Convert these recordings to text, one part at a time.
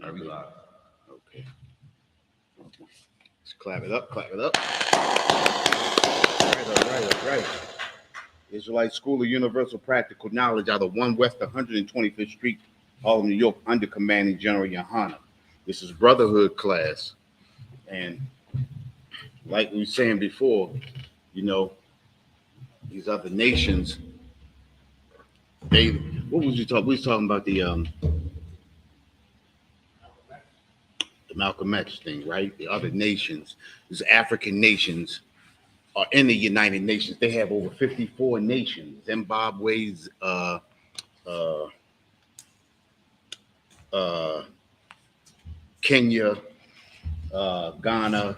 Are we live? Okay. Let's clap it up, clap it up. All right. Israelite School of Universal Practical Knowledge out of 1 West 125th Street, Harlem, New York, under commanding General Yohana. This is Brotherhood class. And like we were saying before, you know, these other nations, what was you talking? We was talking about the Malcolm X thing, right? The other nations, these African nations are in the United Nations. They have over 54 nations. Zimbabwe's, Kenya, Ghana.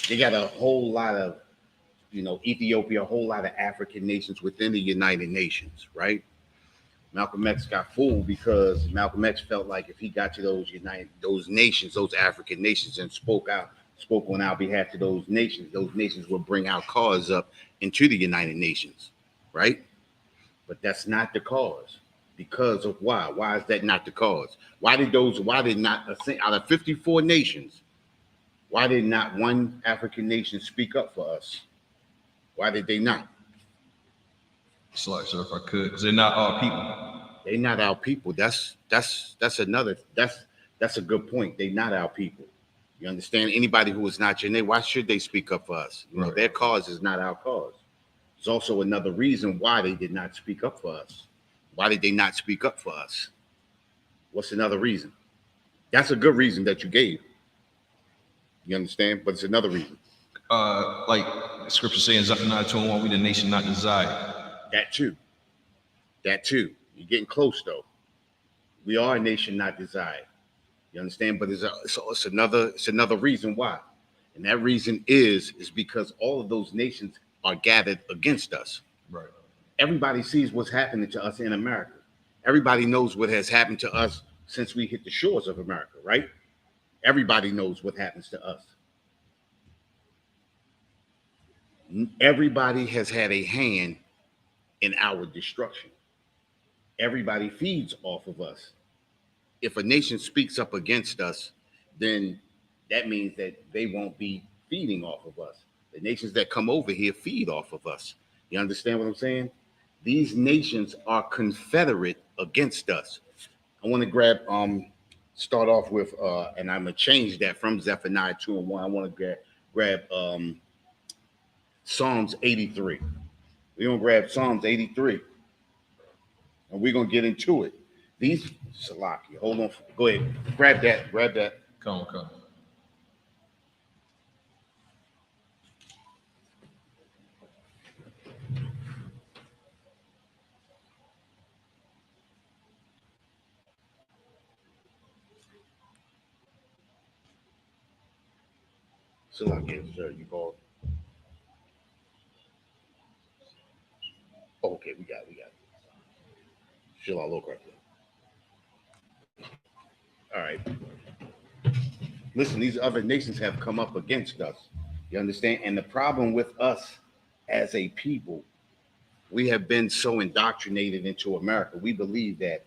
They got a whole lot of, Ethiopia, a whole lot of African nations within the United Nations, right? Malcolm X got fooled because Malcolm X felt like if he got to those nations, those African nations, and spoke on our behalf to those nations would bring our cause up into the United Nations, right? But that's not the cause. Because of why? Why is that not the cause? Why did not, out of 54 nations, why did not one African nation speak up for us? Why did they not? Sorry, sir, if I could, because they're not our people. They're not our people. That's a good point. They're not our people. You understand? Anybody who is not your neighbor, why should they speak up for us? Right. Their cause is not our cause. There's also another reason why they did not speak up for us. Why did they not speak up for us? What's another reason? That's a good reason that you gave. You understand? But it's another reason. Like the scripture saying, Zephaniah 2:1, we the nation not desired. That too. You're getting close though. We are a nation not desired. You understand? But it's another reason why. And that reason is because all of those nations are gathered against us. Right. Everybody sees what's happening to us in America. Everybody knows what has happened to us since we hit the shores of America, right? Everybody knows what happens to us. Everybody has had a hand in our destruction. Everybody feeds off of us. If a nation speaks up against us, then that means that they won't be feeding off of us. The nations that come over here feed off of us. You understand what I'm saying? These nations are confederate against us. I want to start off with, and I'm going to change that from Zephaniah 2:1. I want to grab Psalms 83. We're going to grab Psalms 83, and we're going to get into it. Salaki, hold on. Go ahead. Grab that. Come. Salaki, sir, you called. Oh, okay, we got it. Shalom, look right there. All right. Listen, these other nations have come up against us. You understand? And the problem with us as a people, we have been so indoctrinated into America. We believe that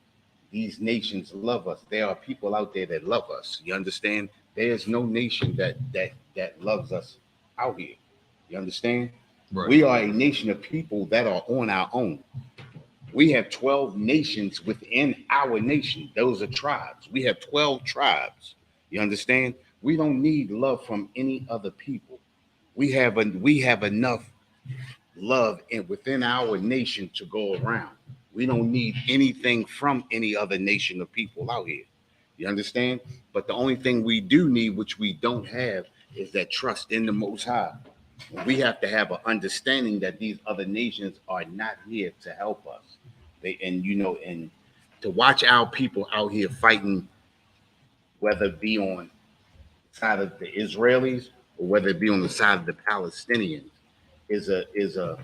these nations love us. There are people out there that love us. You understand? There's no nation that loves us out here. You understand? Right. We are a nation of people that are on our own. We have 12 nations within our nation. Those are tribes. We have 12 tribes. You understand? We don't need love from any other people. We have enough love within our nation to go around. We don't need anything from any other nation of people out here. You understand? But the only thing we do need, which we don't have, is that trust in the Most High. We have to have an understanding that these other nations are not here to help us. And to watch our people out here fighting, whether it be on the side of the Israelis or whether it be on the side of the Palestinians, is an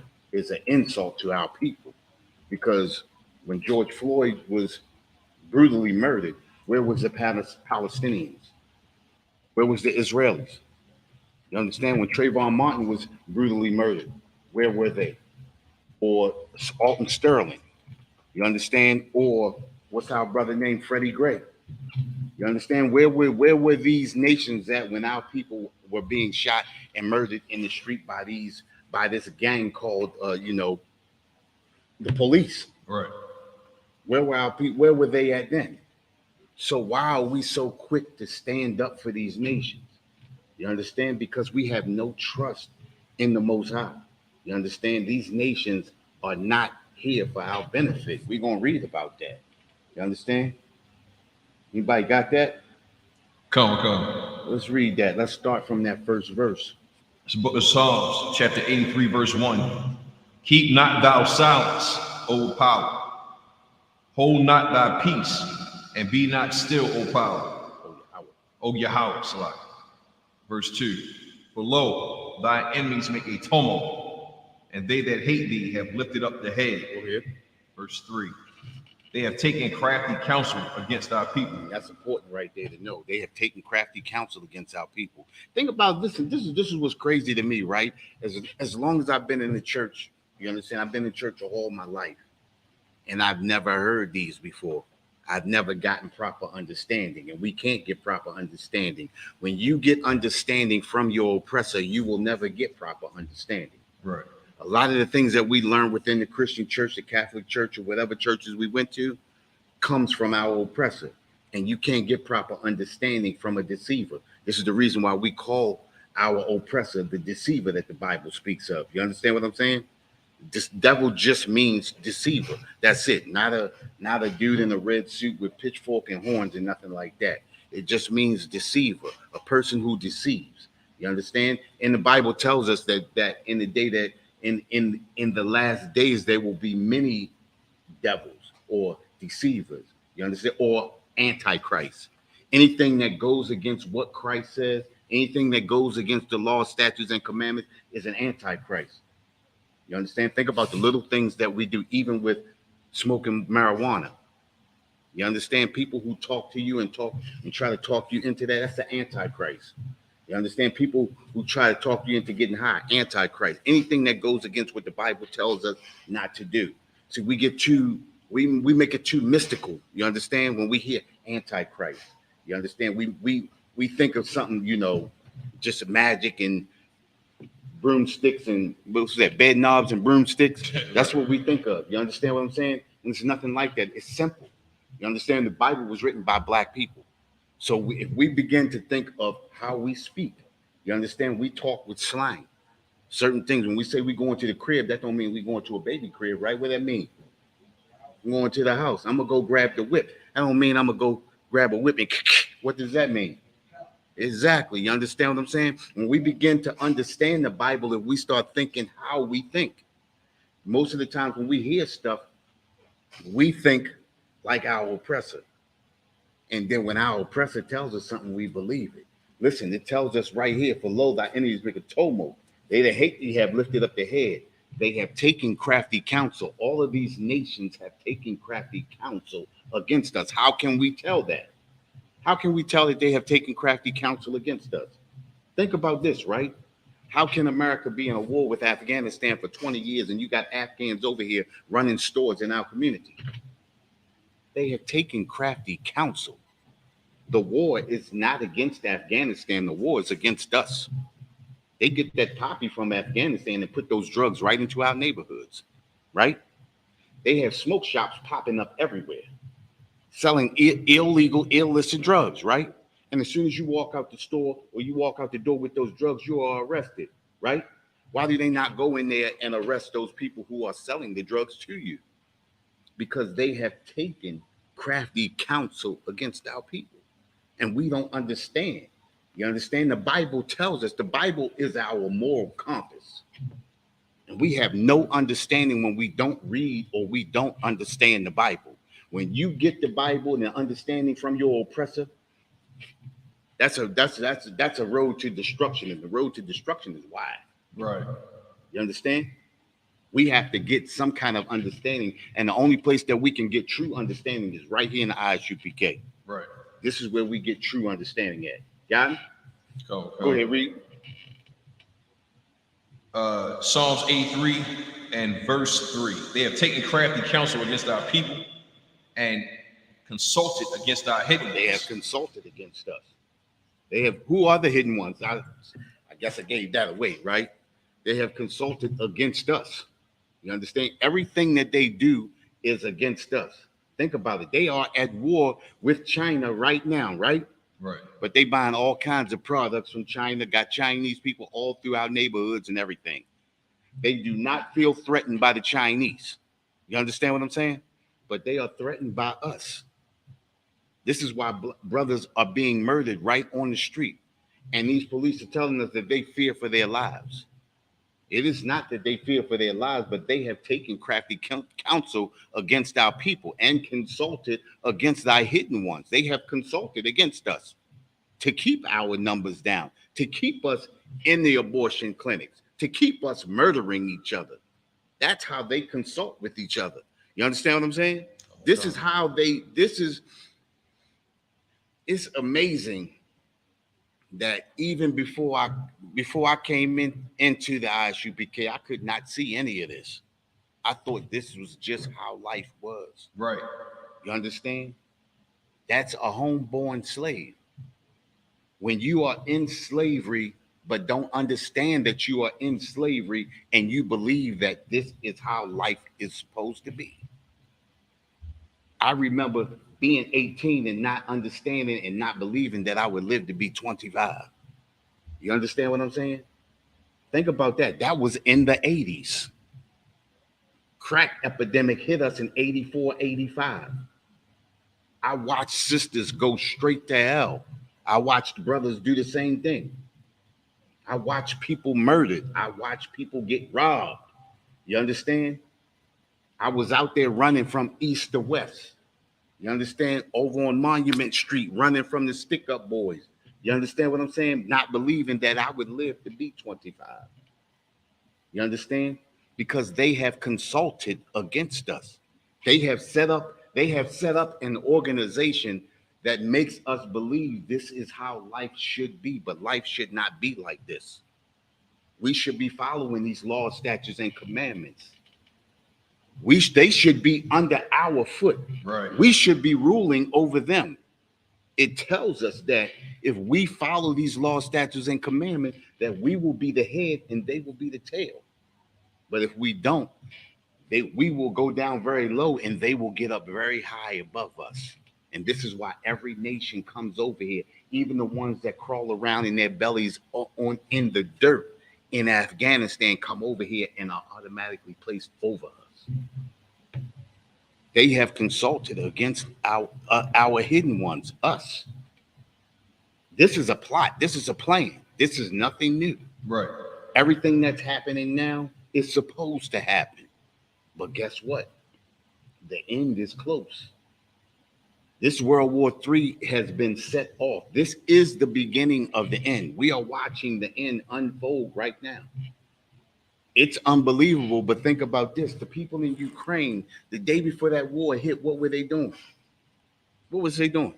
insult to our people. Because when George Floyd was brutally murdered, where was the Palestinians? Where was the Israelis? You understand? When Trayvon Martin was brutally murdered, where were they? Or Alton Sterling, you understand? Or What's our brother named Freddie Gray? You understand? Where were these nations at when our people were being shot and murdered in the street by this gang called the police? Right. Where were our people? Where were they at then? So why are we so quick to stand up for these nations? You understand? Because we have no trust in the Most High. You understand? These nations are not here for our benefit. We're gonna read about that. You understand? Anybody got that? Come. Let's read that. Let's start from that first verse. It's the book of Psalms, chapter 83, verse 1. Keep not thou silence, O power. Hold not thy peace, and be not still, O power. O Yahweh, Salah. Verse 2. For lo, thy enemies make a tumult, and they that hate thee have lifted up the head. Go ahead. Verse 3. They have taken crafty counsel against our people. That's important right there to know. They have taken crafty counsel against our people. Think about this, and this is what's crazy to me, right? As long as I've been in the church, you understand, I've been in church all my life, and I've never heard these before. I've never gotten proper understanding, and we can't get proper understanding. When you get understanding from your oppressor, you will never get proper understanding. Right. A lot of the things that we learn within the Christian church, the Catholic church, or whatever churches we went to, comes from our oppressor. And you can't get proper understanding from a deceiver. This is the reason why we call our oppressor the deceiver that the Bible speaks of. You understand what I'm saying? This devil just means deceiver. That's it. Not a dude in a red suit with pitchfork and horns and nothing like that. It just means deceiver, a person who deceives. You understand? And the Bible tells us that in the day that in the last days there will be many devils or deceivers. You understand? Or antichrist. Anything that goes against what Christ says, anything that goes against the law, statutes, and commandments is an antichrist. You understand? Think about the little things that we do, even with smoking marijuana. You understand? People who talk to you and try to talk you into that, that's the antichrist. You understand? People who try to talk you into getting high, antichrist. Anything that goes against what the Bible tells us not to do. See, we make it too mystical. You understand? When we hear antichrist, you understand? We think of something, just magic and broomsticks and what's that, bed knobs and broomsticks. That's what we think of. You understand what I'm saying? And it's nothing like that. It's simple. You understand? The Bible was written by Black people. So if we begin to think of how we speak, you understand? We talk with slang. Certain things, when we say we going to the crib, that don't mean we going to a baby crib, right? What that mean? I'm going to the house. I'm going to go grab the whip. That don't mean I'm going to go grab a whip and what does that mean? Exactly. You understand what I'm saying? When we begin to understand the Bible, if we start thinking how we think, most of the times when we hear stuff, we think like our oppressor. And then when our oppressor tells us something, we believe it. Listen, it tells us right here, for lo, thy enemies make a tumult. They that hate thee have lifted up their head. They have taken crafty counsel. All of these nations have taken crafty counsel against us. How can we tell that? How can we tell that they have taken crafty counsel against us? Think about this, right? How can America be in a war with Afghanistan for 20 years and you got Afghans over here running stores in our community? They have taken crafty counsel. The war is not against Afghanistan. The war is against us. They get that poppy from Afghanistan and put those drugs right into our neighborhoods, right? They have smoke shops popping up everywhere, selling illegal, illicit drugs, right? And as soon as you walk out the store or you walk out the door with those drugs, you are arrested, right? Why do they not go in there and arrest those people who are selling the drugs to you? Because they have taken crafty counsel against our people. And we don't understand. You understand? The Bible tells us the Bible is our moral compass. And we have no understanding when we don't read or we don't understand the Bible. When you get the Bible and the understanding from your oppressor, that's a road to destruction. And the road to destruction is wide. Right. You understand? We have to get some kind of understanding. And the only place that we can get true understanding is right here in the ISUPK. Right. This is where we get true understanding at. Got it? Go ahead, read. Psalms 83 and verse 3. They have taken crafty counsel against our people, and consulted against our hidden They have ones. consulted against us. They have, who are the hidden ones? I guess I gave that away, right? They have consulted against us. You understand? Everything that they do is against us. Think about it. They are at war with China right now, right? Right. But they buying all kinds of products from China, got Chinese people all through our neighborhoods and everything. They do not feel threatened by the Chinese. You understand what I'm saying? But they are threatened by us. This is why brothers are being murdered right on the street. And these police are telling us that they fear for their lives. It is not that they fear for their lives, but they have taken crafty counsel against our people and consulted against thy hidden ones. They have consulted against us to keep our numbers down, to keep us in the abortion clinics, to keep us murdering each other. That's how they consult with each other. You understand what I'm saying? This is how it's amazing that even before I came into the ISUPK, I could not see any of this. I thought this was just how life was. Right. You understand? That's a homeborn slave. When you are in slavery, but don't understand that you are in slavery and you believe that this is how life is supposed to be. I remember being 18 and not understanding and not believing that I would live to be 25. You understand what I'm saying? Think about that. That was in the 80s. Crack epidemic hit us in 84, 85. I watched sisters go straight to hell. I watched brothers do the same thing. I watched people murdered. I watched people get robbed. You understand? I was out there running from east to west. You understand? Over on Monument Street, running from the stick-up boys. You understand what I'm saying? Not believing that I would live to be 25. You understand? Because they have consulted against us. They have set up an organization that makes us believe this is how life should be, but life should not be like this. We should be following these laws, statutes, and commandments. They should be under our foot. Right. We should be ruling over them. It tells us that if we follow these laws, statutes, and commandments, that we will be the head and they will be the tail. But if we don't, we will go down very low and they will get up very high above us. And this is why every nation comes over here, even the ones that crawl around in their bellies in the dirt in Afghanistan come over here and are automatically placed over us. They have consulted against our hidden ones, us. This is a plot. This is a plan. This is nothing new. Right. Everything that's happening now is supposed to happen. But guess what? The end is close. This World War III has been set off. This is the beginning of the end. We are watching the end unfold right now. It's unbelievable, but think about this. The people in Ukraine, the day before that war hit, what were they doing? What was they doing?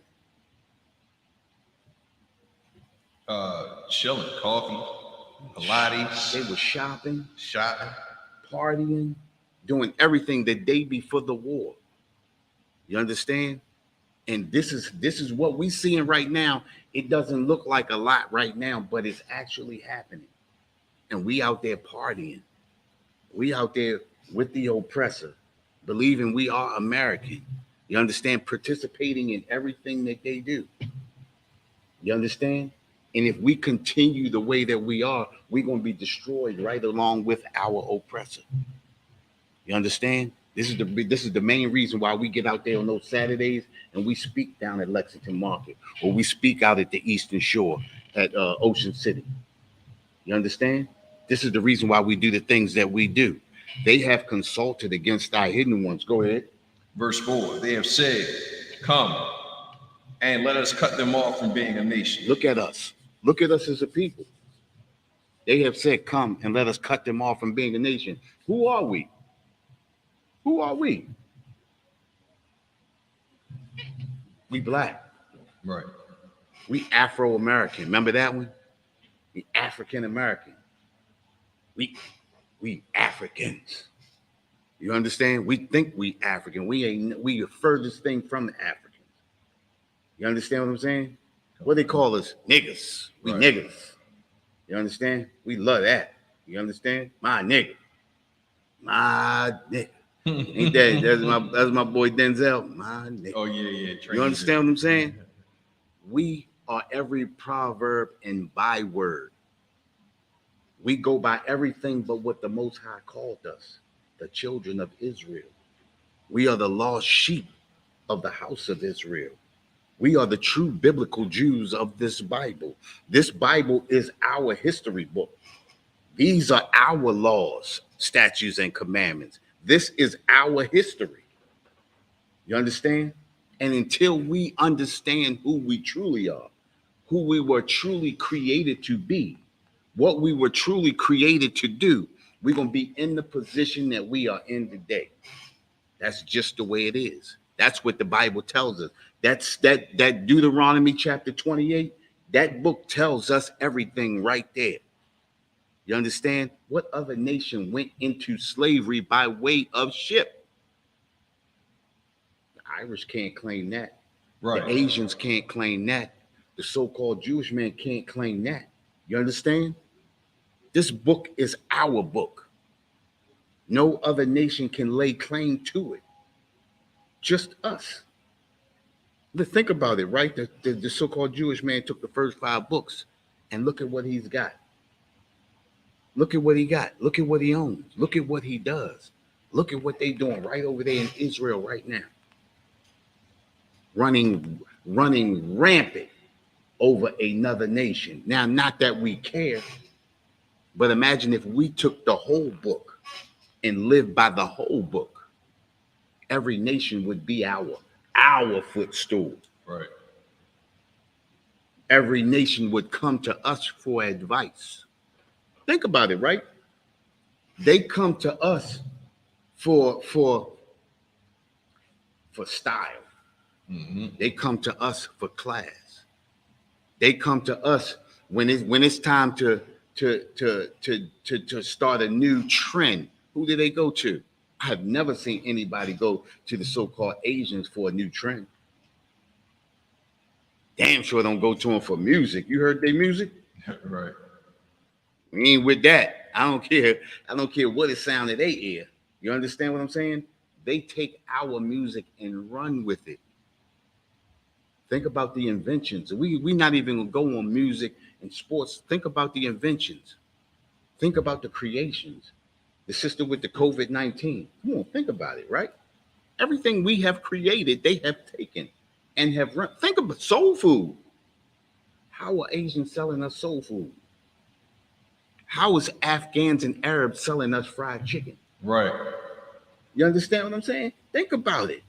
Chilling, coffee, Pilates. They were shopping, Shot. partying, doing everything the day before the war. You understand? And this is what we're seeing right now. It doesn't look like a lot right now, but it's actually happening. And we out there partying. We out there with the oppressor, believing we are American. You understand? Participating in everything that they do. You understand? And if we continue the way that we are, we're going to be destroyed right along with our oppressor. You understand? This is the main reason why we get out there on those Saturdays and we speak down at Lexington Market, or we speak out at the Eastern Shore at Ocean City. You understand? This is the reason why we do the things that we do. They have consulted against our hidden ones. Go ahead. Verse 4. They have said, "Come and let us cut them off from being a nation." Look at us. Look at us as a people. They have said, "Come and let us cut them off from being a nation." Who are we? Who are we? We black. Right. We Afro-American. Remember that one? We African-American. We Africans. You understand? We think we African. We the furthest thing from the African. You understand what I'm saying? What they call us? Niggas. We Right. niggas. You understand? We love that. You understand? My nigga. My nigga. Ain't that? That's my boy Denzel. My nigga. Oh yeah. You understand what I'm saying? We are every proverb and byword. We go by everything but what the Most High called us, the children of Israel. We are the lost sheep of the house of Israel. We are the true biblical Jews of this Bible. This Bible is our history book. These are our laws, statutes, and commandments. This is our history. You understand? And until we understand who we truly are, who we were truly created to be, what we were truly created to do, we're going to be in the position that we are in today. That's just the way it is. That's what the Bible tells us. That Deuteronomy chapter 28, that book tells us everything right there. You understand? What other nation went into slavery by way of ship? The Irish can't claim that. Right. The Asians can't claim that. The so-called Jewish man can't claim that. You understand? This book is our book. No other nation can lay claim to it. Just us. But think about it, right? The so-called Jewish man took the first 5 books and look at what he's got. Look at what he got. Look at what he owns. Look at what he does. Look at what they're doing right over there in Israel right now. Running rampant over another nation. Now, not that we care, but imagine if we took the whole book and lived by the whole book. Every nation would be our footstool. Right. Every nation would come to us for advice. Think about it, right? They come to us for style. Mm-hmm. They come to us for class. They come to us when it's time to start a new trend. Who do they go to? I have never seen anybody go to the so-called Asians for a new trend. Damn sure don't go to them for music. You heard their music? Right. We ain't with that. I don't care. I don't care what it sounded they ear. You understand what I'm saying? They take our music and run with it. Think about the inventions. We not even gonna go on music and sports. Think about the inventions. Think about the creations. The sister with the COVID-19. Come on, think about it, right? Everything we have created, they have taken and have run. Think about soul food. How are Asians selling us soul food? How is Afghans and Arabs selling us fried chicken? Right. You understand what I'm saying? Think about it.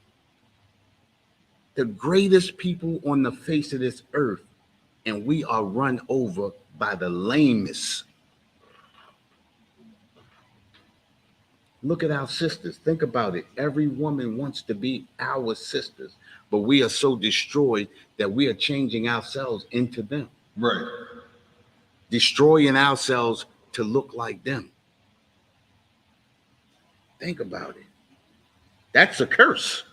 The greatest people on the face of this earth, and we are run over by the lamest. Look at our sisters. Think about it. Every woman wants to be our sisters, but we are so destroyed that we are changing ourselves into them. Right. Destroying ourselves to look like them. Think about it. That's a curse.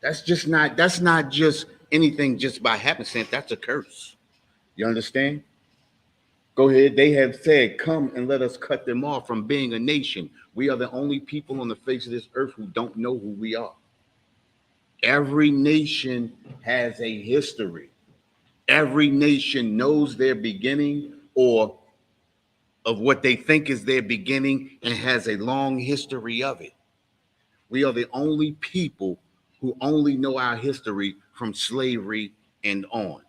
That's not just anything just by happenstance. That's a curse. You understand? Go ahead. They have said, come and let us cut them off from being a nation. We are the only people on the face of this earth who don't know who we are. Every nation has a history. Every nation knows their beginning or of what they think is their beginning and has a long history of it. We are the only people who only know our history from slavery and on.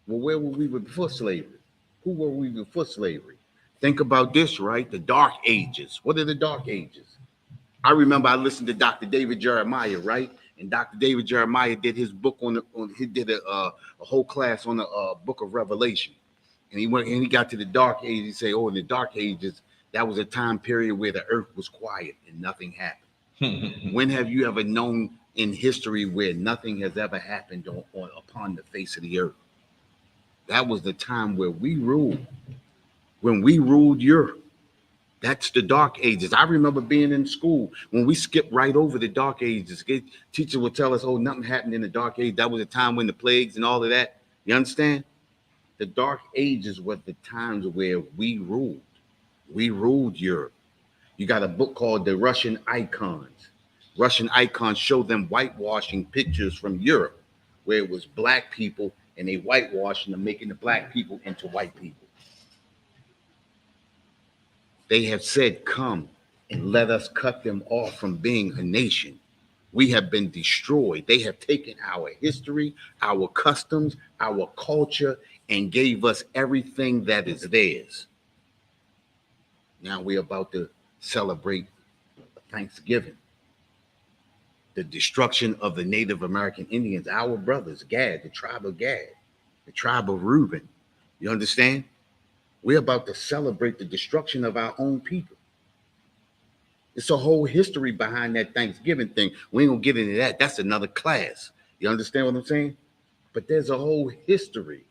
Well, where were we before slavery? Who were we before slavery? Think about this, right? The Dark Ages. What are the Dark Ages? I remember I listened to Dr. David Jeremiah, right? And Dr. David Jeremiah did his book he did a whole class on the book of Revelation. And he got to the Dark Ages. He said, oh, in the Dark Ages, that was a time period where the earth was quiet and nothing happened. When have you ever known in history where nothing has ever happened upon the face of the earth? That was the time where we ruled. When we ruled Europe, That's the Dark Ages. I remember being in school when we skipped right over the Dark Ages. Teacher would tell us, oh, nothing happened in the Dark Age. That was a time when the plagues and all of that. You understand? The Dark Ages were the times where we ruled. We ruled Europe. You got a book called The Russian Icons. Russian icons show them whitewashing pictures from Europe, where it was black people and they whitewashing them, making the black people into white people. They have said, come and let us cut them off from being a nation. We have been destroyed. They have taken our history, our customs, our culture, and gave us everything that is theirs. Now we're about to celebrate Thanksgiving. The destruction of the Native American Indians, our brothers, Gad, the tribe of Gad, the tribe of Reuben. You understand? We're about to celebrate the destruction of our own people. It's a whole history behind that Thanksgiving thing. We ain't gonna get into that. That's another class. You understand what I'm saying? But there's a whole history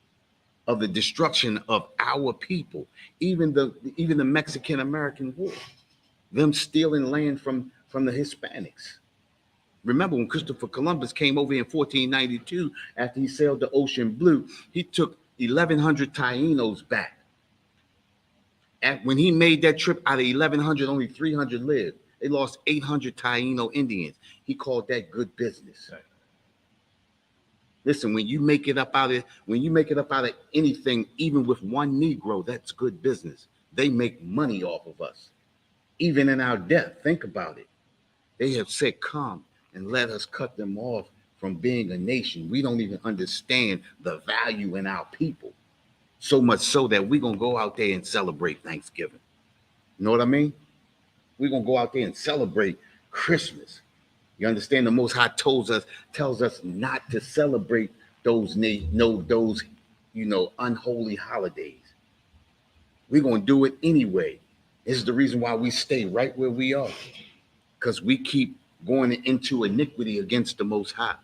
of the destruction of our people, even the Mexican American War, them stealing land from the Hispanics. Remember when Christopher Columbus came over in 1492 after he sailed the ocean blue, he took 1,100 Tainos back. And when he made that trip, out of 1,100, only 300 lived. They lost 800 Taino Indians. He called that good business. Right. Listen, when you make it up out of anything, even with one Negro, that's good business. They make money off of us, even in our death. Think about it. They have said, "Come and let us cut them off from being a nation." We don't even understand the value in our people. So much so that we're going to go out there and celebrate Thanksgiving. You know what I mean? We're going to go out there and celebrate Christmas. You understand? The Most High tells us not to celebrate those unholy holidays. We're going to do it anyway. This is the reason why we stay right where we are. Because we keep going into iniquity against the Most High.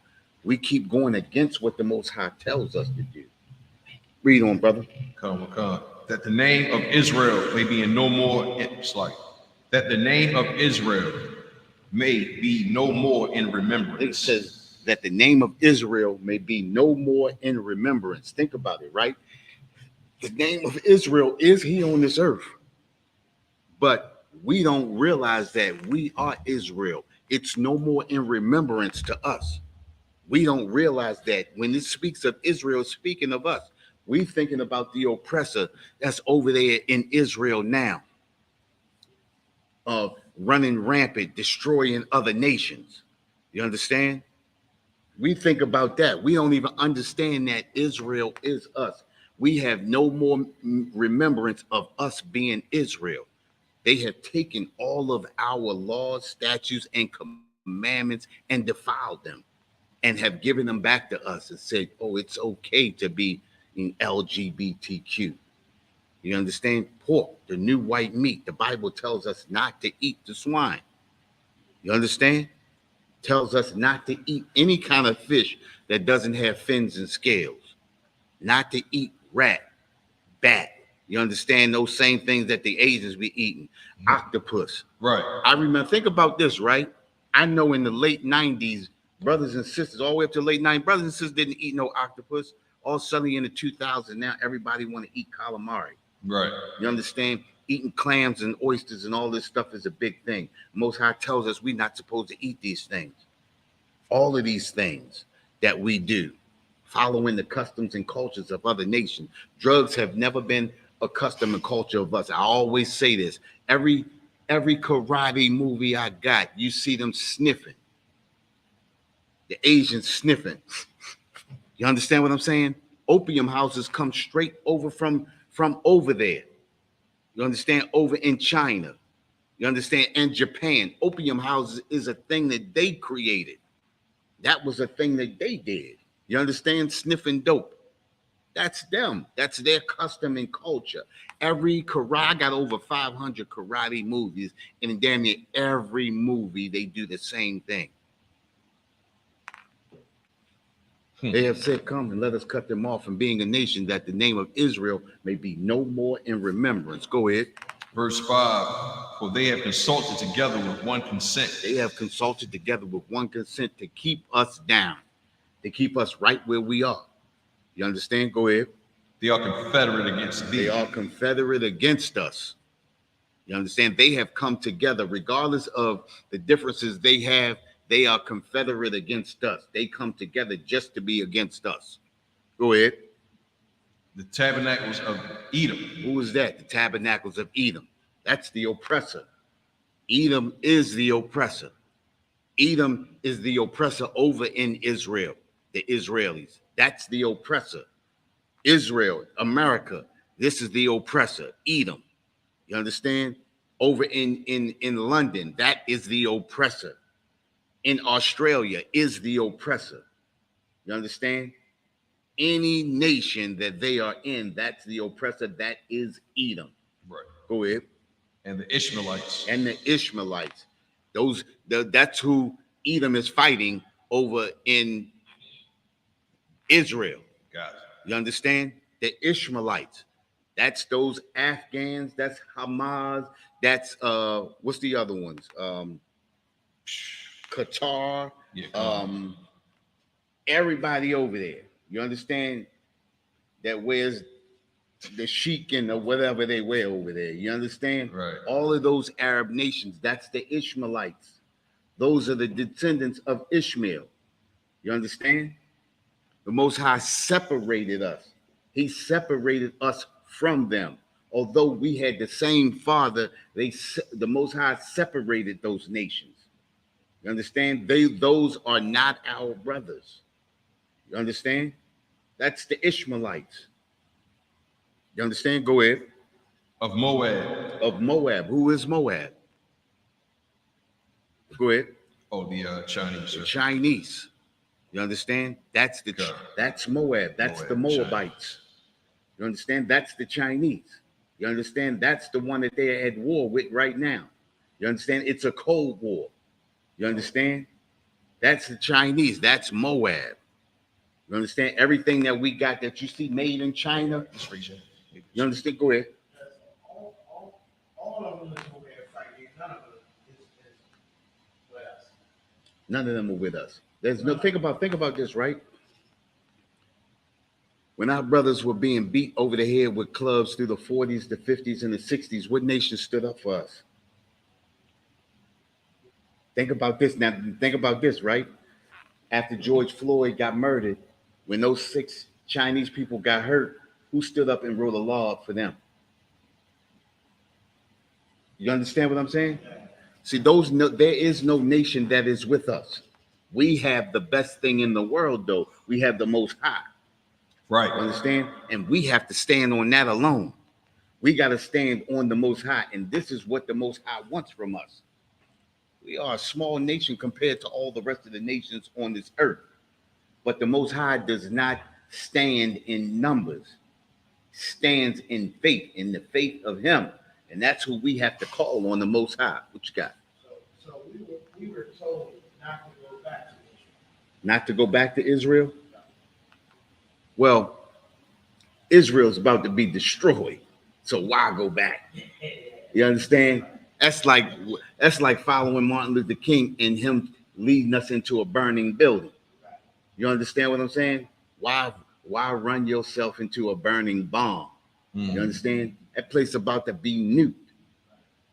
We keep going against what the Most High tells us to do. Read on, brother. Come. That the name of Israel may be no more. That the name of Israel may be no more in remembrance. It says that the name of Israel may be no more in remembrance. Think about it, right? The name of Israel is here on this earth, but we don't realize that we are Israel. It's no more in remembrance to us. We don't realize that when it speaks of Israel, speaking of us. We thinking about the oppressor that's over there in Israel now, running rampant, destroying other nations. You understand? We think about that. We don't even understand that Israel is us. We have no more remembrance of us being Israel. They have taken all of our laws, statutes, and commandments and defiled them and have given them back to us and said, oh, it's okay to be in LGBTQ. You understand? Pork, the new white meat. The Bible tells us not to eat the swine. You understand? Tells us not to eat any kind of fish that doesn't have fins and scales. Not to eat rat, bat. You understand? Those same things that the Asians be eating. Octopus. Right. I remember, think about this, right? I know in the late 90s, brothers and sisters, all the way up to the late 90s, brothers and sisters didn't eat no octopus. All suddenly in the 2000s, now everybody want to eat calamari. Right. You understand? Eating clams and oysters and all this stuff is a big thing. Most High tells us we're not supposed to eat these things. All of these things that we do, following the customs and cultures of other nations. Drugs have never been a custom and culture of us. I always say this. Every karate movie I got, you see them sniffing. The Asians sniffing. You understand what I'm saying? Opium houses come straight over from over there. You understand? Over in China. You understand? And Japan. Opium houses is a thing that they created. That was a thing that they did. You understand? Sniffing dope. That's them. That's their custom and culture. I got over 500 karate movies, and in damn near every movie they do the same thing. They have said, come and let us cut them off from being a nation, that the name of Israel may be no more in remembrance. Go ahead. Verse 5, for they have consulted together with one consent. They have consulted together with one consent to keep us down, to keep us right where we are. You understand? Go ahead. They are confederate against thee. They are confederate against us. You understand? They have come together, regardless of the differences they have. They are confederate against us. They come together just to be against us. Go ahead. The tabernacles of Edom. Who is that? The tabernacles of Edom. That's the oppressor. Edom is the oppressor. Edom is the oppressor over in Israel, the Israelis. That's the oppressor. Israel, America, this is the oppressor. Edom. You understand? Over in London, that is the oppressor. In Australia is the oppressor. You understand? Any nation that they are in, that's the oppressor. That is Edom. Right. Go ahead. And the Ishmaelites. And the Ishmaelites. That's who Edom is fighting over in Israel. Got it. You understand? The Ishmaelites. That's those Afghans. That's Hamas. That's what's the other ones? Qatar. Yeah, everybody over there. You understand? That wears the chic and whatever they wear over there. You understand? Right. All of those Arab nations, that's the Ishmaelites. Those are the descendants of Ishmael. You understand? The Most High separated us. He separated us from them. Although we had the same father, the Most High separated those nations. You understand? Those are not our brothers. You understand? That's the Ishmaelites. You understand? Go ahead. Of Moab. Of Moab. Who is Moab? Go ahead. Oh, the Chinese. The Chinese. You understand? That's Moab. That's Moab, the Moabites. You understand? That's the Chinese. You understand? That's the one that they're at war with right now. You understand? It's a cold war. You understand? That's the Chinese. That's Moab. You understand? Everything that we got that you see made in China. You understand? Go ahead. All of them is over there fighting. None of them is with us. None of them are with us. There's no think about this, right? When our brothers were being beat over the head with clubs through the 40s, the 50s, and the 60s, what nation stood up for us? Think about this now. Think about this, right? After George Floyd got murdered, when those 6 Chinese people got hurt, who stood up and wrote a law up for them? You understand what I'm saying? See, there is no nation that is with us. We have the best thing in the world, though. We have the Most High. Right. You understand? And we have to stand on that alone. We got to stand on the Most High. And this is what the Most High wants from us. We are a small nation compared to all the rest of the nations on this earth. But the Most High does not stand in numbers. Stands in faith, in the faith of Him. And that's who we have to call on, the Most High. What you got? So we were told not to go back to Israel. Not to go back to Israel? Well, Israel's about to be destroyed. So why go back? You understand? That's like following Martin Luther King and him leading us into a burning building. You understand what I'm saying? Why run yourself into a burning bomb? You understand? That place about to be nuked.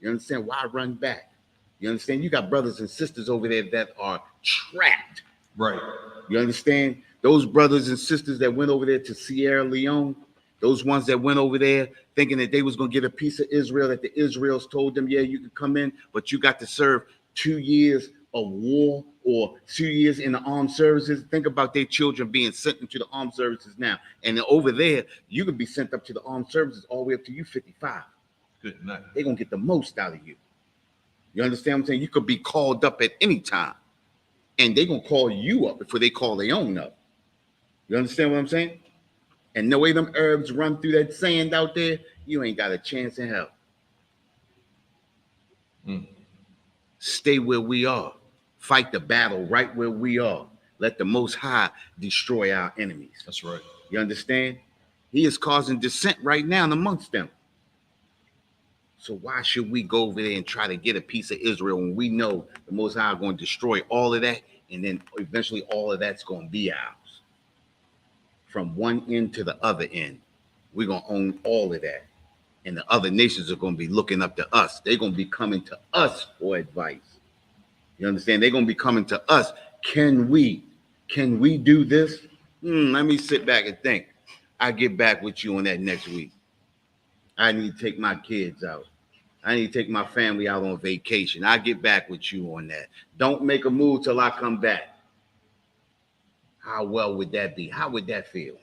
You understand? Why run back? You understand? You got brothers and sisters over there that are trapped. Right. You understand? Those brothers and sisters that went over there to Sierra Leone, those ones that went over there thinking that they was going to get a piece of Israel, that the Israels told them, yeah, you can come in, but you got to serve 2 years of war or 2 years in the armed services. Think about their children being sent into the armed services now. And then over there, you could be sent up to the armed services all the way up to you 55. Good night. They're going to get the most out of you. You understand what I'm saying? You could be called up at any time. And they're going to call you up before they call their own up. You understand what I'm saying? And the way them Arabs run through that sand out there, you ain't got a chance in hell. Stay where we are. Fight the battle right where we are. Let the Most High destroy our enemies. That's right. You understand? He is causing dissent right now amongst them. So why should we go over there and try to get a piece of Israel when we know the Most High is going to destroy all of that, and then eventually all of that's going to be ours? From one end to the other end, we're going to own all of that. And the other nations are going to be looking up to us. They're going to be coming to us for advice. You understand? They're going to be coming to us. Can we do this? Let me sit back and think. I'll get back with you on that next week. I need to take my kids out. I need to take my family out on vacation. I'll get back with you on that. Don't make a move till I come back. How well would that be? How would that feel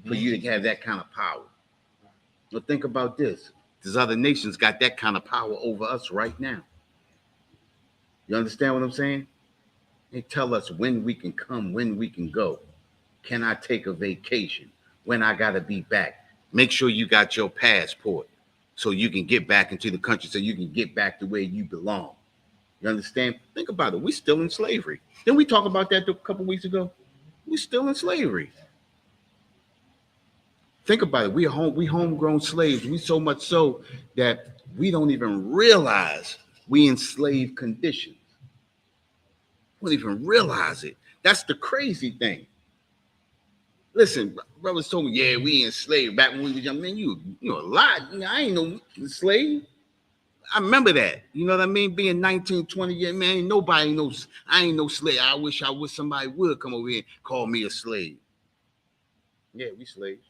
for you to have that kind of power? Well, think about this. These other nations got that kind of power over us right now. You understand what I'm saying? They tell us when we can come, when we can go. Can I take a vacation? When I got to be back? Make sure you got your passport so you can get back into the country, so you can get back to where you belong. You understand? Think about it. We're still in slavery. Didn't we talk about that a couple weeks ago? We're still in slavery. Think about it. We homegrown slaves. We so much so that we don't even realize we enslaved conditions. We don't even realize it. That's the crazy thing. Listen, brothers told me, yeah, we enslaved back when we were young. Man, you a lot. I ain't no slave. I remember that. You know what I mean? Being 19, 20 years, man, nobody knows. I ain't no slave. I wish somebody would come over here and call me a slave. Yeah, we slaves.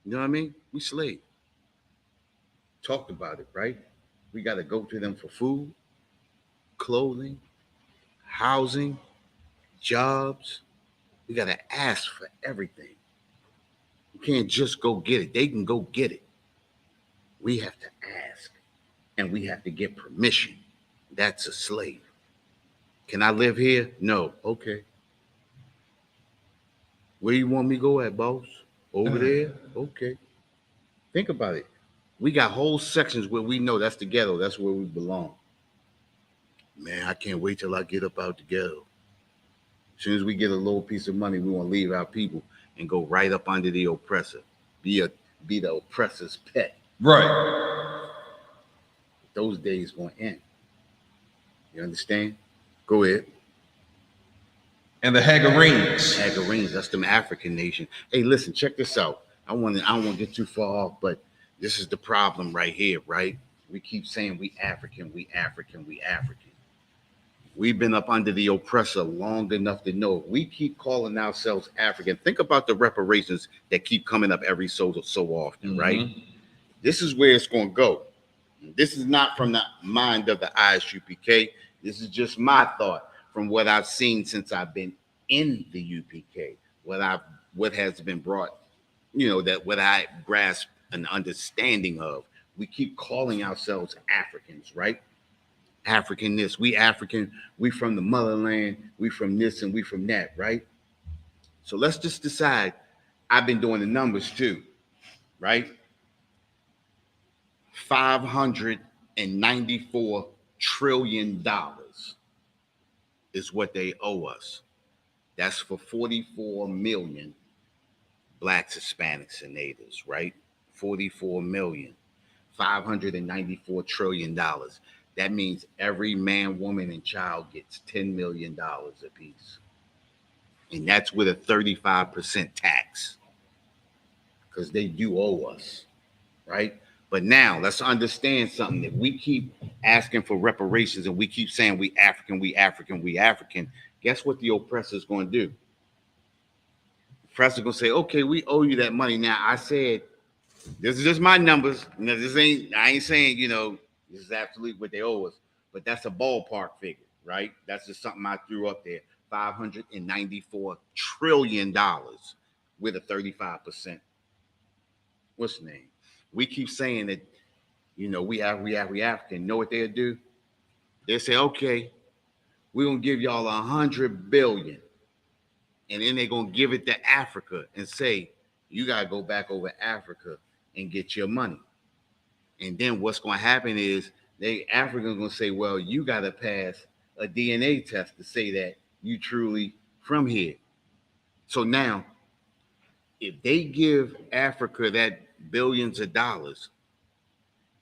You know what I mean? We slaves. Talked about it, right? We got to go to them for food, clothing, housing, jobs. We got to ask for everything. You can't just go get it. They can go get it. We have to ask, and we have to get permission. That's a slave. Can I live here? No. Okay. Where you want me to go at, boss? Over there? Okay. Think about it. We got whole sections where we know that's the ghetto. That's where we belong. Man, I can't wait till I get up out the ghetto. As soon as we get a little piece of money, we want to leave our people and go right up under the oppressor. Be the oppressor's pet. Right. Those days going to end. You understand? Go ahead. And the Hagarenes, that's them African nation. Hey, listen, check this out. I don't want to get too far off, but this is the problem right here, right? We keep saying we African. We've been up under the oppressor long enough to know if we keep calling ourselves African. Think about the reparations that keep coming up every so often, right? This is where it's going to go. This is not from the mind of the ISUPK. This is just my thought from what I've seen since I've been in the UPK. What has been brought, that what I grasp an understanding of. We keep calling ourselves Africans, right? African this, we African, we from the motherland, we from this and we from that, right? So let's just decide. I've been doing the numbers too, right? $594 trillion is what they owe us. That's for 44 million blacks, Hispanics, and natives, right? 44 million, $594 trillion. That means every man, woman, and child gets $10 million apiece. And that's with a 35% tax because they do owe us, right? But now let's understand something. That we keep asking for reparations and we keep saying we African. Guess what the oppressor's going to do? The oppressor's going to say, okay, we owe you that money. Now, I said, this is just my numbers. I ain't saying, this is absolutely what they owe us, but that's a ballpark figure, right? That's just something I threw up there. $594 trillion with a 35%. What's the name? We keep saying that, we African. Know what they'll do? They'll say, okay, we're going to give y'all $100 billion. And then they're going to give it to Africa and say, you got to go back over Africa and get your money. And then what's going to happen is Africans going to say, well, you got to pass a DNA test to say that you truly from here. So now, if they give Africa billions of dollars,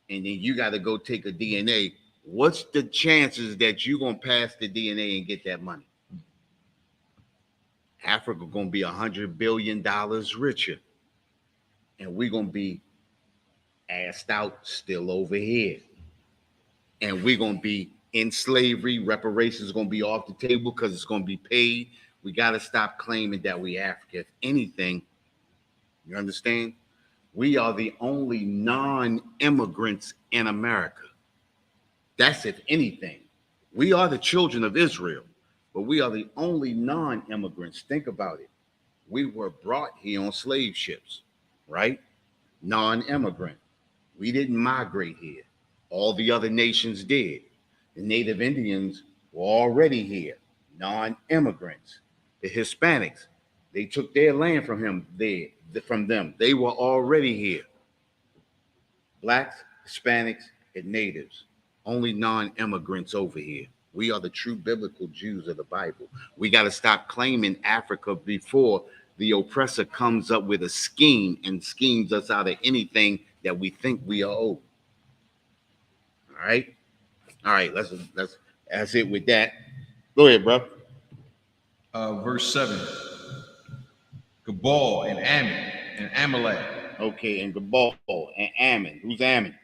and then you got to go take a DNA. What's the chances that you're going to pass the DNA and get that money? Africa going to be $100 billion richer, and we're going to be assed out still over here. And we're going to be in slavery. Reparations is going to be off the table because it's going to be paid. We got to stop claiming that we Africa. If anything, you understand? We are the only non-immigrants in America. That's if anything. We are the children of Israel, but we are the only non-immigrants. Think about it. We were brought here on slave ships, right? Non-immigrant. We didn't migrate here. All the other nations did. The Native Indians were already here, non-immigrants. The Hispanics, they took their land from them. They were already here. Blacks, Hispanics, and natives, only non-immigrants over here. We are the true biblical Jews of the Bible. We got to stop claiming Africa before the oppressor comes up with a scheme and schemes us out of anything that we think we are owed. All right. That's it with that. Go ahead, bro. Verse 7. Gabal and Ammon and Amalek. Okay, and Gabal and Ammon. Who's Ammon?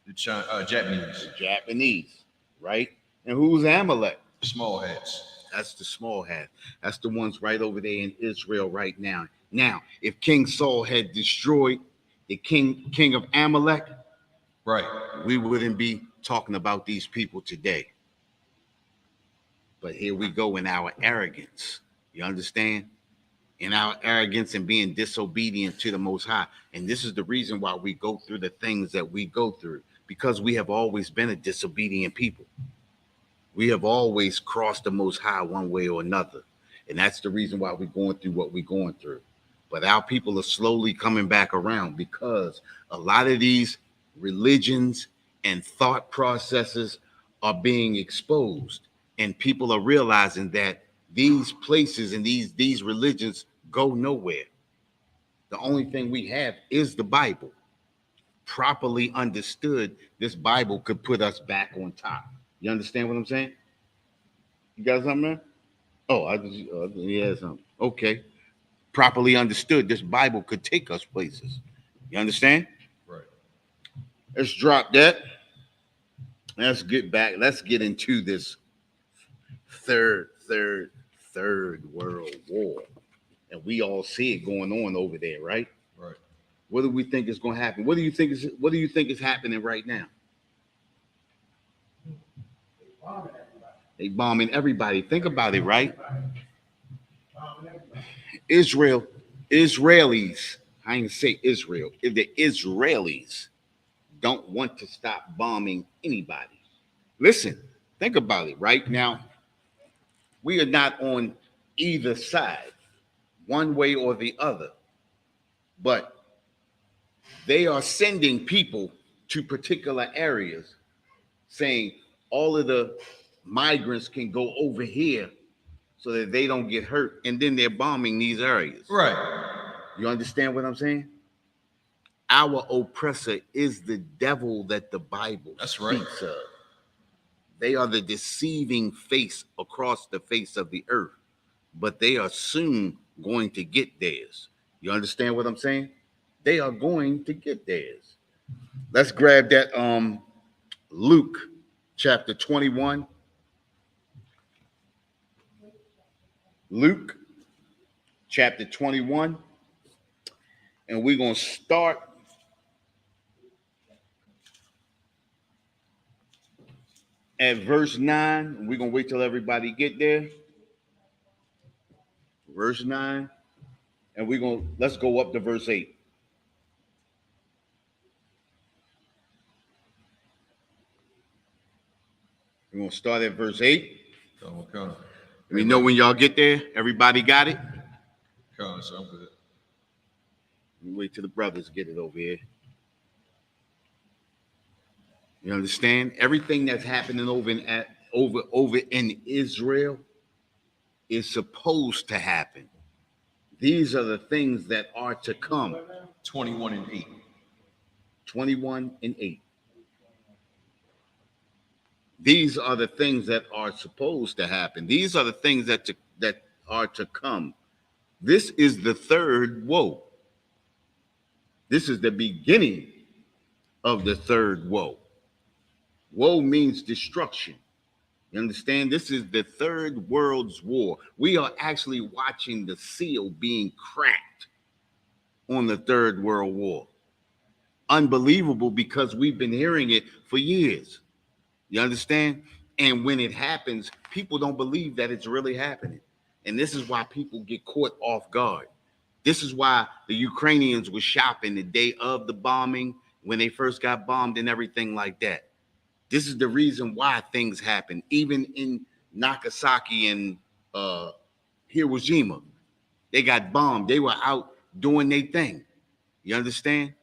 The Japanese. The Japanese, right? And who's Amalek? Small heads. That's the small hat. That's the ones right over there in Israel right now. Now, if King Saul had destroyed the king of Amalek, right, we wouldn't be talking about these people today. But here we go in our arrogance. You understand? In our arrogance and being disobedient to the Most High. And this is the reason why we go through the things that we go through, because we have always been a disobedient people. We have always crossed the Most High one way or another. And that's the reason why we're going through what we're going through. But our people are slowly coming back around, because a lot of these religions and thought processes are being exposed. And people are realizing that these places and these religions go nowhere. The only thing we have is the Bible. Properly understood, this Bible could put us back on top. You understand what I'm saying? You got something, man? Oh, yeah, something. Okay. Properly understood, this Bible could take us places. You understand? Right. Let's drop that. Let's get back. Let's get into this third world war. And we all see it going on over there, right? Right. What do we think is going to happen? What do you think is happening right now? They bombing everybody. Think about it, right? Israelis. I ain't say Israel. If the Israelis don't want to stop bombing anybody. Listen, think about it, right? Now, we are not on either side, one way or the other, but they are sending people to particular areas saying all of the migrants can go over here so that they don't get hurt, and then they're bombing these areas. Right. You understand what I'm saying? Our oppressor is the devil that the Bible speaks of. They are the deceiving face across the face of the earth, but they are soon going to get theirs. You understand what I'm saying? They are going to get theirs. Let's grab that Luke chapter 21. Luke chapter 21. And we're going to start at verse 9. We're going to wait till everybody get there. Verse 9. And let's go up to verse 8. We're going to start at verse 8. Okay. We know when y'all get there. Everybody got it? Okay, so I'm good. Wait till the brothers get it over here. You understand? Everything that's happening over in Israel is supposed to happen. These are the things that are to come. 21 and 8. 21 and 8. These are the things that are supposed to happen. These are the things that are to come. This is the third woe. This is the beginning of the third woe. Woe means destruction. You understand? This is the third world's war. We are actually watching the seal being cracked on the third world war. Unbelievable, because we've been hearing it for years. You understand? And when it happens, people don't believe that it's really happening. And this is why people get caught off guard. This is why the Ukrainians were shopping the day of the bombing, when they first got bombed and everything like that. This is the reason why things happen. Even in Nagasaki and Hiroshima, they got bombed. They were out doing their thing. You understand?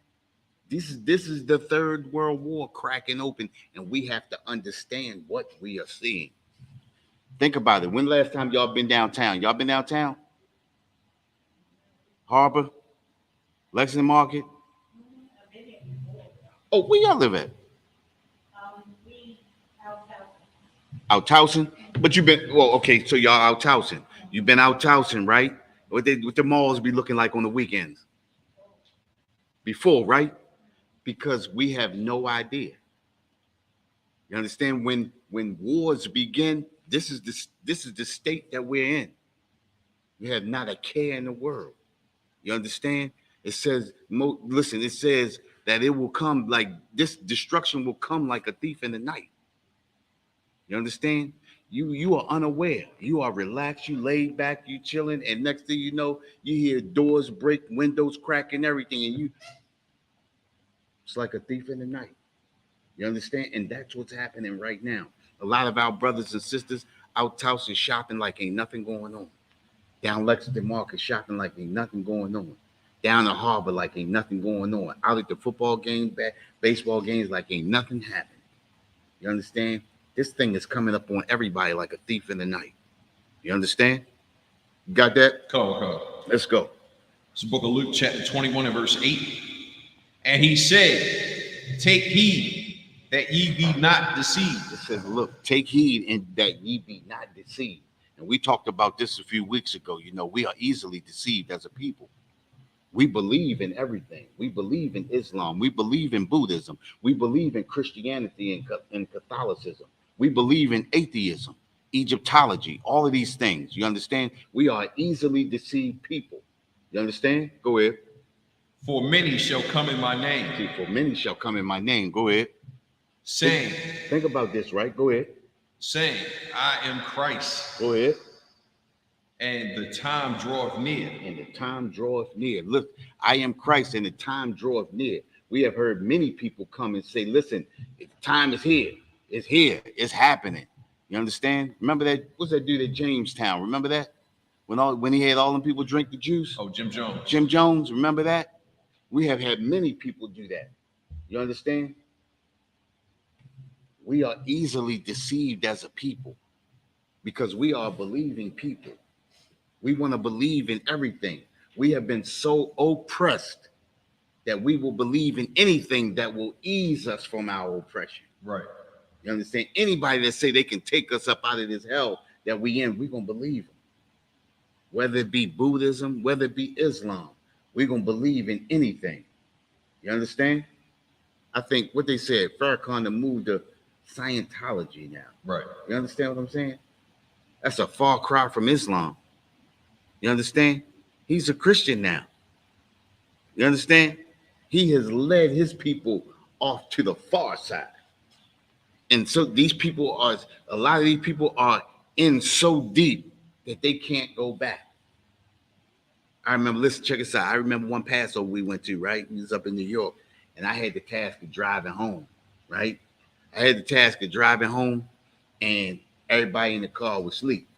This is the third world war cracking open, and we have to understand what we are seeing. Think about it. When the last time y'all been downtown? Y'all been downtown? Harbor? Lexington Market? Oh, where y'all live at? Out Towson? But you've been, well, okay, so y'all out Towson. You've been out Towson, right? What the malls be looking like on the weekends? Before, right? Because we have no idea. You understand? When wars begin, this is the state that we're in. We have not a care in the world. You understand? It says, listen, it says that it will come like this. Destruction will come like a thief in the night. You understand? You are unaware. You are relaxed. You laid back. You chilling, and next thing you know, you hear doors break, windows crack, and everything, and it's like a thief in the night. You understand? And that's what's happening right now. A lot of our brothers and sisters out Towson shopping like ain't nothing going on. Down Lexington Market shopping like ain't nothing going on. Down the harbor like ain't nothing going on. Out at the football games, baseball games like ain't nothing happening. You understand? This thing is coming up on everybody like a thief in the night. You understand? You got that? Come. Let's go. It's the book of Luke, chapter 21 and verse 8. And he said, take heed that ye be not deceived. It says, look, take heed and that ye be not deceived. And we talked about this a few weeks ago. You know, we are easily deceived as a people. We believe in everything. We believe in Islam. We believe in Buddhism. We believe in Christianity and Catholicism. We believe in atheism, Egyptology, all of these things. You understand? We are easily deceived people. You understand? Go ahead. For many shall come in my name. See, for many shall come in my name. Go ahead. Saying. Think about this, right? Go ahead. Saying, I am Christ. Go ahead. And the time draweth near. And the time draweth near. Look, I am Christ, and the time draweth near. We have heard many people come and say, listen, the time is here. It's here. It's happening. You understand? Remember that? What's that dude at Jamestown? Remember that? When he had all them people drink the juice? Oh, Jim Jones. Jim Jones, remember that? We have had many people do that. You understand? We are easily deceived as a people because we are believing people. We want to believe in everything. We have been so oppressed that we will believe in anything that will ease us from our oppression. Right. You understand? Anybody that say they can take us up out of this hell that we in, we're going to believe them. Whether it be Buddhism, whether it be Islam, we're going to believe in anything. You understand? I think what they said, Farrakhan moved to Scientology now. Right. You understand what I'm saying? That's a far cry from Islam. You understand? He's a Christian now. You understand? He has led his people off to the far side. And so a lot of these people are in so deep that they can't go back. I remember, listen, check this out. I remember one Passover we went to, right? We was up in New York, and I had the task of driving home, right? I had the task of driving home, and everybody in the car was asleep.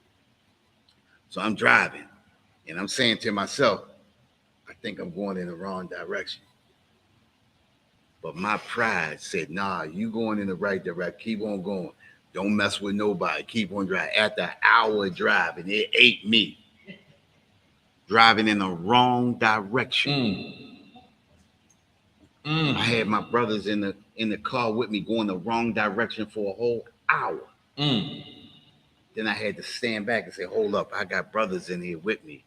So I'm driving, and I'm saying to myself, I think I'm going in the wrong direction. But my pride said, nah, you going in the right direction. Keep on going. Don't mess with nobody. Keep on driving. After an hour of driving, it ate me. driving in the wrong direction. I had my brothers in the car with me going the wrong direction for a whole hour. Then I had to stand back and say, hold up, I got brothers in here with me.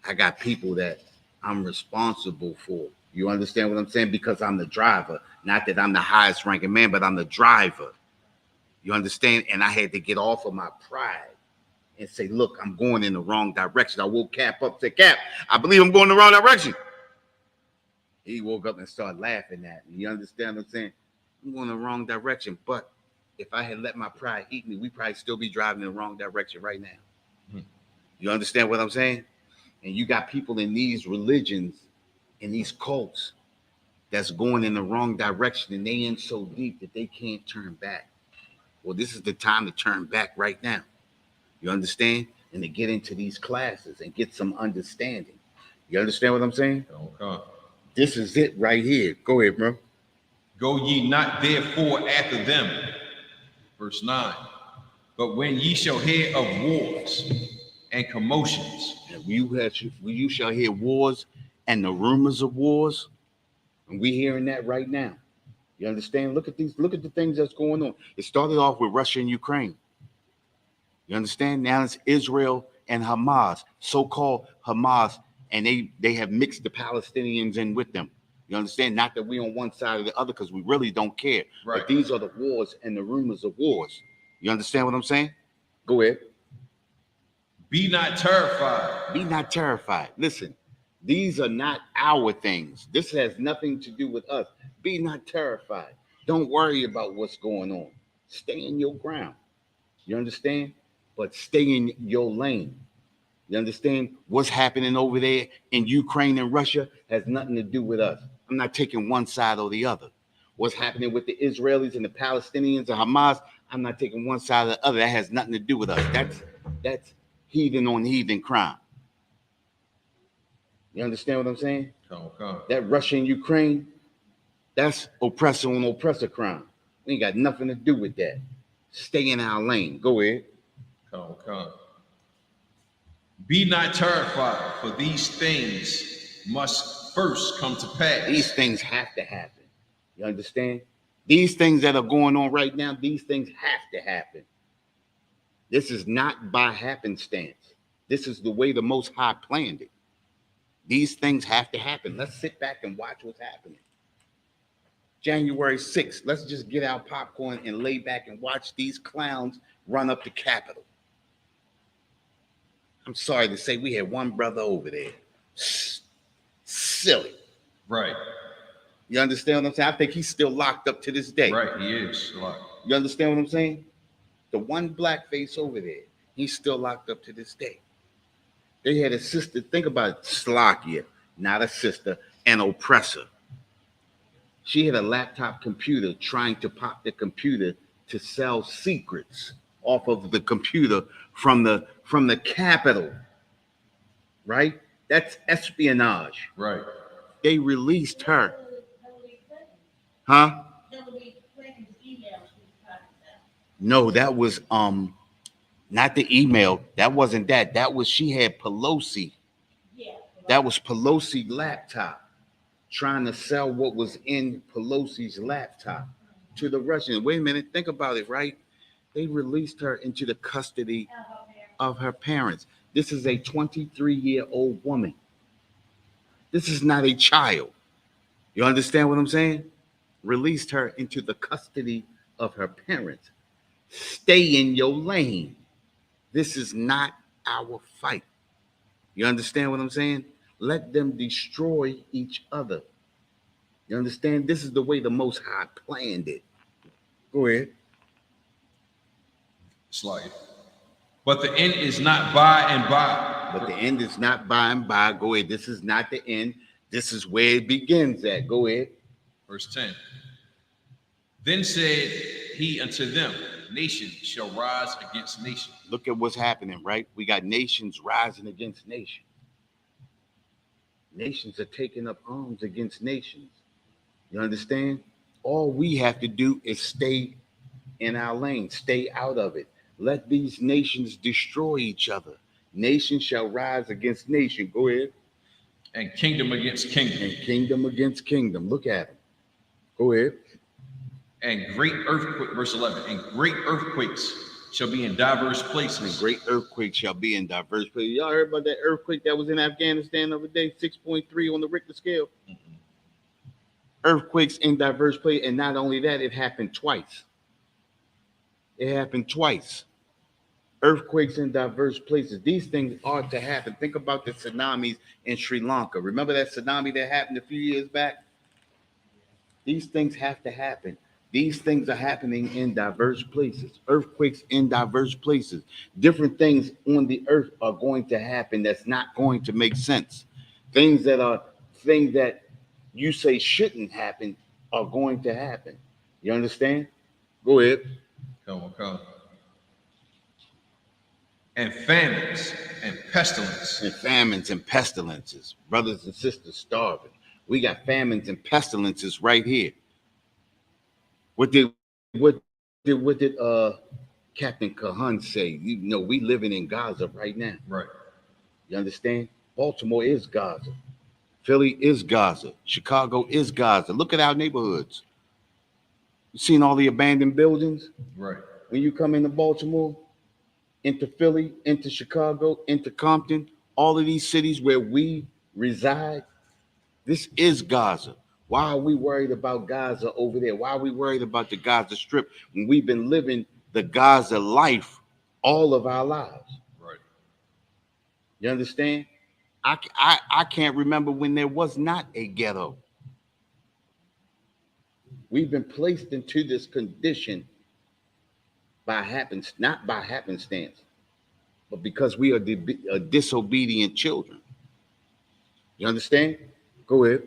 I got people that I'm responsible for. You understand what I'm saying? Because I'm the driver. Not that I'm the highest ranking man, but I'm the driver. You understand? And I had to get off of my pride and say, look, I'm going in the wrong direction. I woke Cap up, said, Cap, I believe I'm going in the wrong direction. He woke up and started laughing at me. You understand what I'm saying? I'm going in the wrong direction. But if I had let my pride eat me, we probably still be driving in the wrong direction right now. You understand what I'm saying? And you got people in these religions, in these cults, that's going in the wrong direction, and they in so deep that they can't turn back. Well, this is the time to turn back right now. You understand? And to get into these classes and get some understanding. You understand what I'm saying? Okay. This is it right here. Go ahead, bro. Go ye not therefore after them. Verse 9. But when ye shall hear of wars and commotions. And you shall hear wars and the rumors of wars. And we hearing that right now. You understand? Look at the things that's going on. It started off with Russia and Ukraine. You understand? Now it's Israel and Hamas, so-called Hamas, and they have mixed the Palestinians in with them. You understand? Not that we on one side or the other, because we really don't care. Right. But these are the wars and the rumors of wars. You understand what I'm saying? Go ahead. Be not terrified. Be not terrified. Listen, these are not our things. This has nothing to do with us. Be not terrified. Don't worry about what's going on. Stay in your ground. You understand? But stay in your lane. You understand? What's happening over there in Ukraine and Russia has nothing to do with us. I'm not taking one side or the other. What's happening with the Israelis and the Palestinians and Hamas, I'm not taking one side or the other. That has nothing to do with us. That's heathen on heathen crime. You understand what I'm saying? Okay. That Russia and Ukraine, that's oppressor on oppressor crime. We ain't got nothing to do with that. Stay in our lane. Go ahead. Okay. Be not terrified, for these things must first come to pass. These things have to happen. You understand? These things that are going on right now, these things have to happen. This is not by happenstance. This is the way the Most High planned it. These things have to happen. Let's sit back and watch what's happening. January 6th, let's just get our popcorn and lay back and watch these clowns run up the Capitol. I'm sorry to say we had one brother over there. Silly. Right. You understand what I'm saying? I think he's still locked up to this day. Right, he is. You understand what I'm saying? The one black face over there, he's still locked up to this day. They had a sister, think about it, Slovakia, not a sister, an oppressor. She had a laptop computer trying to pop the computer to sell secrets off of the computer from the Capitol. Right? That's espionage. Right. They released her. Huh? No, that was not the email. That wasn't that. That was she had Pelosi. That was Pelosi's laptop, trying to sell what was in Pelosi's laptop to the Russians. Wait a minute, think about it, right? They released her into the custody of her parents. This is a 23-year-old woman. This is not a child. You understand what I'm saying? Released her into the custody of her parents. Stay in your lane. This is not our fight. You understand what I'm saying? Let them destroy each other. You understand? This is the way the Most High planned it. Go ahead. Slide. But the end is not by and by. But the end is not by and by. Go ahead. This is not the end. This is where it begins at. Go ahead. Verse 10. Then said he unto them, nation shall rise against nation. Look at what's happening, right? We got nations rising against nations. Nations are taking up arms against nations. You understand? All we have to do is stay in our lane, stay out of it. Let these nations destroy each other. Nation shall rise against nation. Go ahead. and kingdom against kingdom, And kingdom against kingdom. Look at them. Go ahead. and great earthquake, verse 11, and great earthquakes shall be in diverse And places. great earthquakes shall be in diverse places. Y'all heard about that earthquake that was in Afghanistan the other day, 6.3 on the Richter scale? Earthquakes in diverse places. And not only that, it happened twice. It happened twice. Earthquakes in diverse places. These things are to happen. Think about the tsunamis in Sri Lanka. Remember that tsunami that happened a few years back? These things have to happen. These things are happening in diverse places. Earthquakes in diverse places. Different things on the earth are going to happen that's not going to make sense. Things that you say shouldn't happen are going to happen. You understand? Go ahead. Come on, come. And famines and pestilence. And famines and pestilences. Brothers and sisters starving. We got famines and pestilences right here. What did Captain Kahan say? You know, we living in Gaza right now. Right. You understand? Baltimore is Gaza. Philly is Gaza. Chicago is Gaza. Look at our neighborhoods. You seen all the abandoned buildings? Right. When you come into Baltimore, into Philly, into Chicago, into Compton, all of these cities where we reside, this is Gaza. Why are we worried about Gaza over there? Why are we worried about the Gaza Strip when we've been living the Gaza life all of our lives? Right. You understand? I can't remember when there was not a ghetto. We've been placed into this condition not by happenstance, but because we are disobedient children. You understand? Go ahead.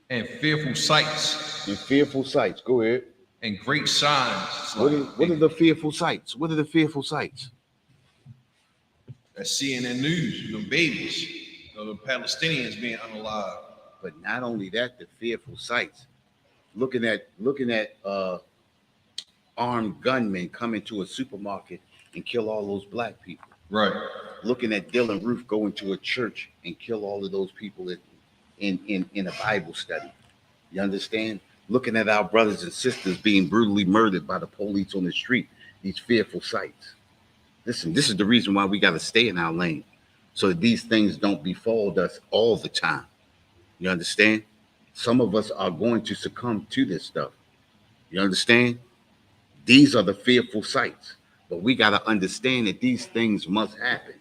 And fearful sights And fearful sights. Go ahead. and great signs. It's What are the fearful sights? What are the fearful sights? that CNN news, the babies, the Palestinians being unalive. But not only that, the fearful sights. Looking at armed gunmen come into a supermarket and kill all those black people. Right. Looking at Dylan Roof go into a church and kill all of those people in a Bible study. You understand? Looking at our brothers and sisters being brutally murdered by the police on the street. These fearful sights. Listen, this is the reason why we got to stay in our lane, so that these things don't befall us all the time. You understand? Some of us are going to succumb to this stuff. You understand? These are the fearful sights. But we got to understand that these things must happen.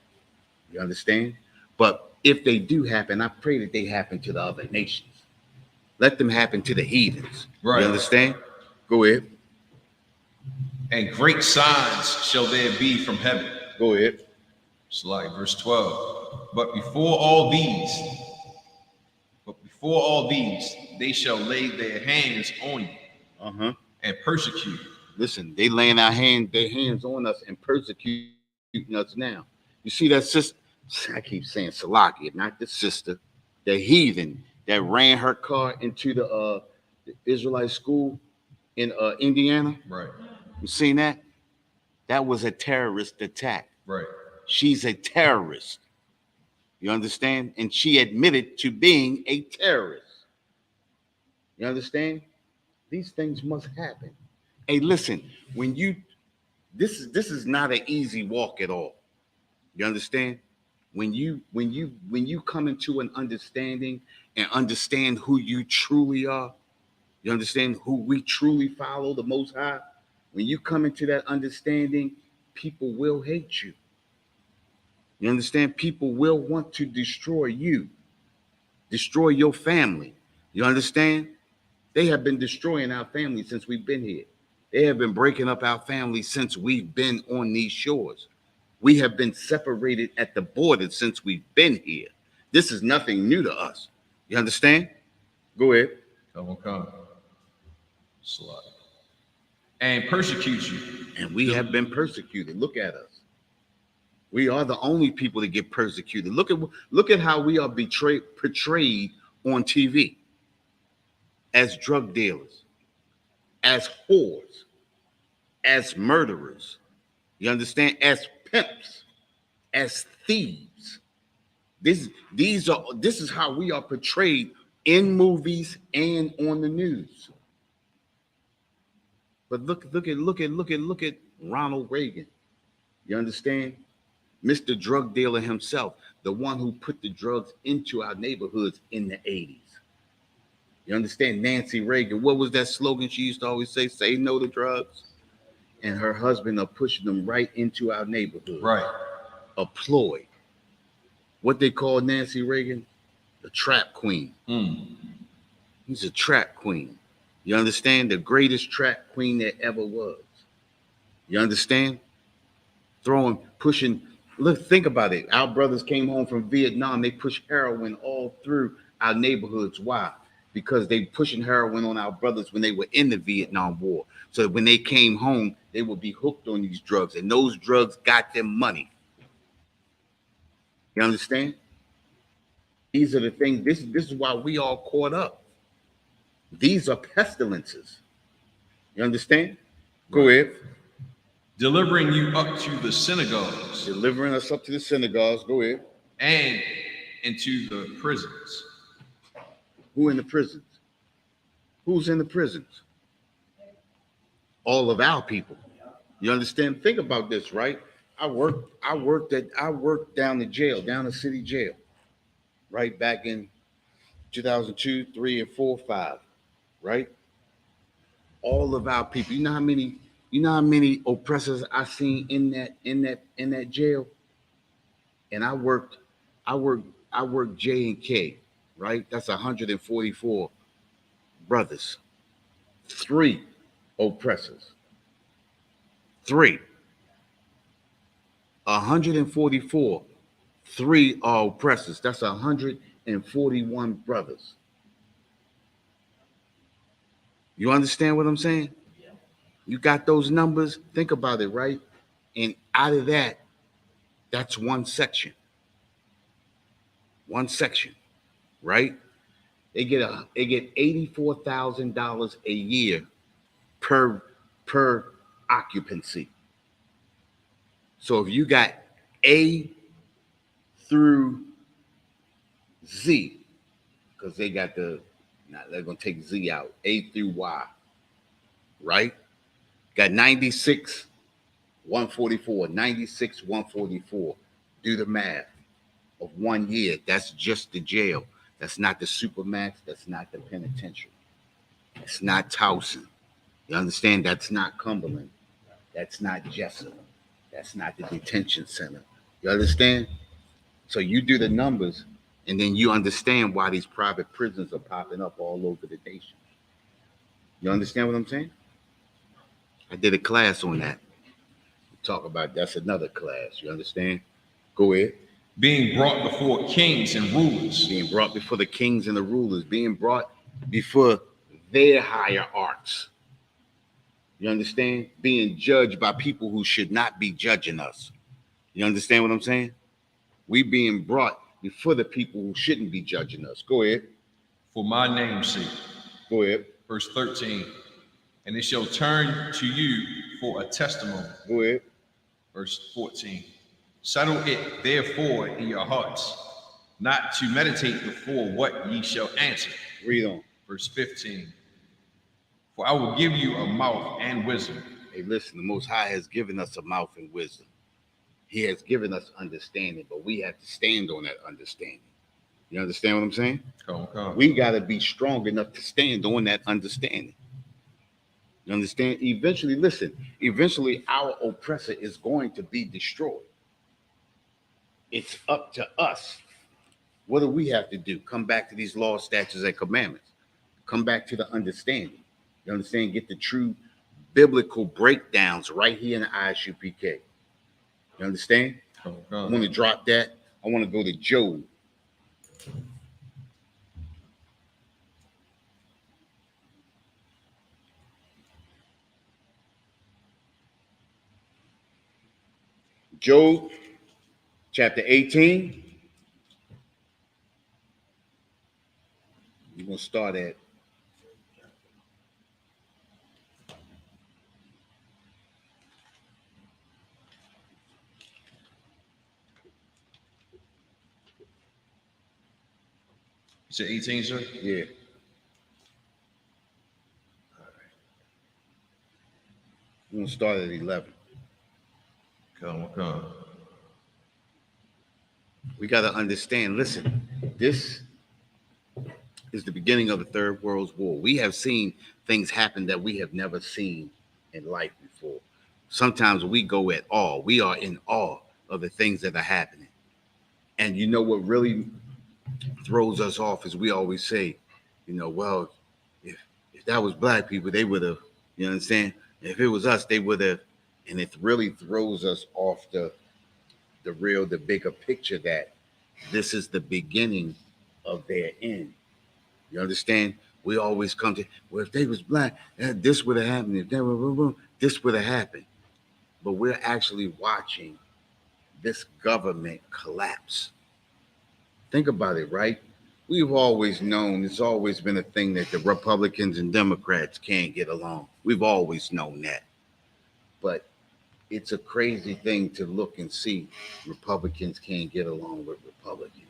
You understand? But if they do happen, I pray that they happen to the other nations. Let them happen to the heathens. Right. You understand? Go ahead. And great signs shall there be from heaven. Go ahead. It's like verse 12. Before all these, they shall lay their hands on you and persecute. Listen, they laying their hands on us and persecuting us now. You see that sister? I keep saying Salakia, not the sister, the heathen that ran her car into the Israelite school in Indiana. Right. You seen that? That was a terrorist attack. Right. She's a terrorist. You understand? And she admitted to being a terrorist. You understand? These things must happen. Hey, listen, this is not an easy walk at all. You understand? When you come into an understanding and understand who you truly are, you understand who we truly follow, the Most High. When you come into that understanding, people will hate you. You understand? People will want to destroy you, destroy your family. You understand? They have been destroying our family since we've been here. They have been breaking up our family since we've been on these shores. We have been separated at the border since we've been here. This is nothing new to us. You understand? Go ahead. Come. Slut. And persecute you. And we have been persecuted. Look at us. We are the only people that get persecuted. Look at how we are portrayed on TV as drug dealers, as whores, as murderers. You understand? As pimps, as thieves. This is how we are portrayed in movies and on the news. But look at Ronald Reagan. You understand? Mr. Drug Dealer himself, the one who put the drugs into our neighborhoods in the 80s. You understand? Nancy Reagan, what was that slogan she used to always say? Say no to drugs. And her husband are pushing them right into our neighborhood. Right. A ploy. What they call Nancy Reagan? The trap queen. He's a trap queen. You understand? The greatest trap queen there ever was. You understand? Pushing. Look, think about it. Our brothers came home from Vietnam. They pushed heroin all through our neighborhoods. Why? Because they pushing heroin on our brothers when they were in the Vietnam War. So that when they came home, they would be hooked on these drugs. And those drugs got them money. You understand? These are the things. This is why we all caught up. These are pestilences. You understand? Go ahead. Delivering you up to the synagogues. Delivering us up to the synagogues. Go ahead. And into the prisons. Who in the prisons? Who's in the prisons? All of our people. You understand? Think about this, right? I worked down the jail, down the city jail, right back in 2002, 3, and 4, 5, right? All of our people. You know how many oppressors I seen in that jail? And I worked J and K, right? That's 144 brothers. 3 oppressors. 3. 144. 3 are oppressors. That's 141 brothers. You understand what I'm saying? Yeah. You got those numbers? Think about it, right? And out of that, that's one section. One section, right? They get $84,000 a year per occupancy. So if you got A through Z, because they're gonna take Z out, A through Y, right? Got 96, 144, 96, 144. Do the math of 1 year. That's just the jail. That's not the supermax. That's not the penitentiary. That's not Towson. You understand? That's not Cumberland. That's not Jessup. That's not the detention center. You understand? So you do the numbers, and then you understand why these private prisons are popping up all over the nation. You understand what I'm saying? I did a class on that. Talk about that's another class. You understand? Go ahead. Being brought before kings and rulers. Being brought before the kings and the rulers. Being brought before their hierarchs. You understand? Being judged by people who should not be judging us. You understand what I'm saying? We being brought before the people who shouldn't be judging us. Go ahead. For my name's sake. Go ahead. Verse 13. And it shall turn to you for a testimony. Go ahead. Verse 14. Settle it therefore in your hearts, not to meditate before what ye shall answer. Read on. Verse 15. For I will give you a mouth and wisdom. Hey, listen, the Most High has given us a mouth and wisdom. He has given us understanding, but we have to stand on that understanding. You understand what I'm saying? Come. We got to be strong enough to stand on that understanding. You understand? Eventually our oppressor is going to be destroyed. It's up to us. What do we have to do? Come back to these laws, statutes, and commandments. Come back to the understanding. You understand? Get the true biblical breakdowns right here in the ISUPK. You understand? I want to drop that. I want to go to Job. Job, chapter 18. We're going to start at said 18, sir? Yeah. We're gonna start at 11. Come. We got to understand. Listen, this is the beginning of the Third World War. We have seen things happen that we have never seen in life before. Sometimes we go at awe. We are in awe of the things that are happening. And you know what really throws us off is we always say, well, if that was black people, they would have, you understand? If it was us, they would have. And it really throws us off the bigger picture that this is the beginning of their end. You understand? We always come to, well, if they was black, this would have happened. If they were, this would have happened. But we're actually watching this government collapse. Think about it, right? We've always known, it's always been a thing that the Republicans and Democrats can't get along. We've always known that. But it's a crazy thing to look and see Republicans can't get along with Republicans.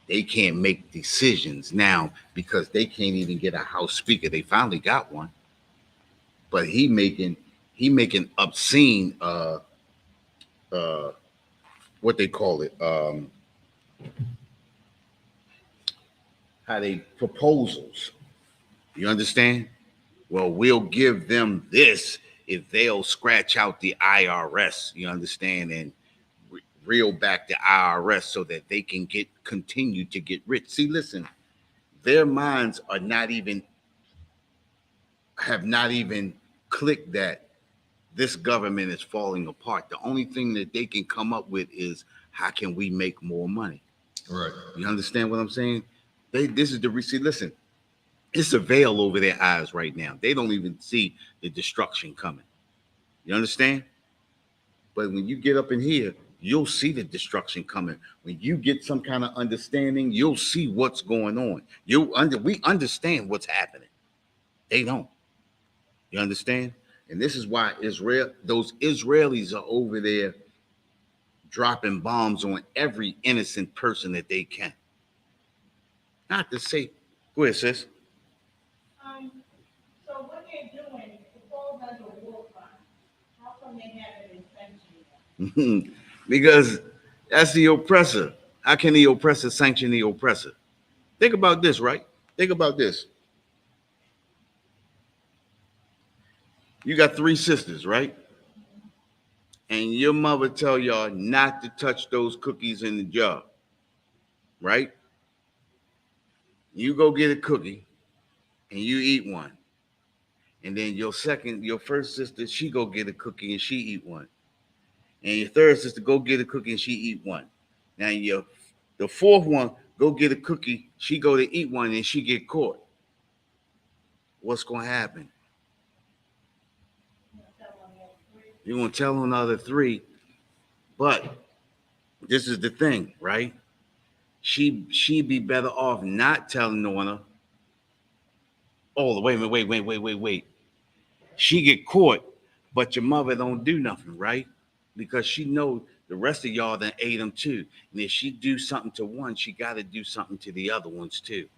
They can't make decisions now because they can't even get a House Speaker. They finally got one, but he making obscene what they call it how they proposals. You understand? Well, we'll give them this if they'll scratch out the IRS. You understand? And reel back the IRS so that they can continue to get rich. See, listen, their minds have not even clicked that this government is falling apart. The only thing that they can come up with is how can we make more money? Right. You understand what I'm saying? This is the receipt. Listen, it's a veil over their eyes right now. They don't even see the destruction coming. You understand? But when you get up in here, you'll see the destruction coming. When you get some kind of understanding, you'll see what's going on. We understand what's happening. They don't. You understand? And this is why those Israelis are over there dropping bombs on every innocent person that they can. Not to say, go ahead, sis. So what they're doing, it falls under war crime. How come they haven't been sanctioned? Because that's the oppressor. How can the oppressor sanction the oppressor? Think about this, right? Think about this. You got 3 sisters, right? And your mother tell y'all not to touch those cookies in the jar, right? You go get a cookie and you eat one. And then your first sister, she go get a cookie and she eat one. And your third sister go get a cookie and she eat one. Now the fourth one go get a cookie, she go to eat one and she get caught. What's gonna happen? You're gonna tell on the other 3, but this is the thing, right? She'd be better off not telling on her. Oh, wait. She get caught, but your mother don't do nothing, right? Because she know the rest of y'all done ate them too. And if she do something to one, she got to do something to the other ones too.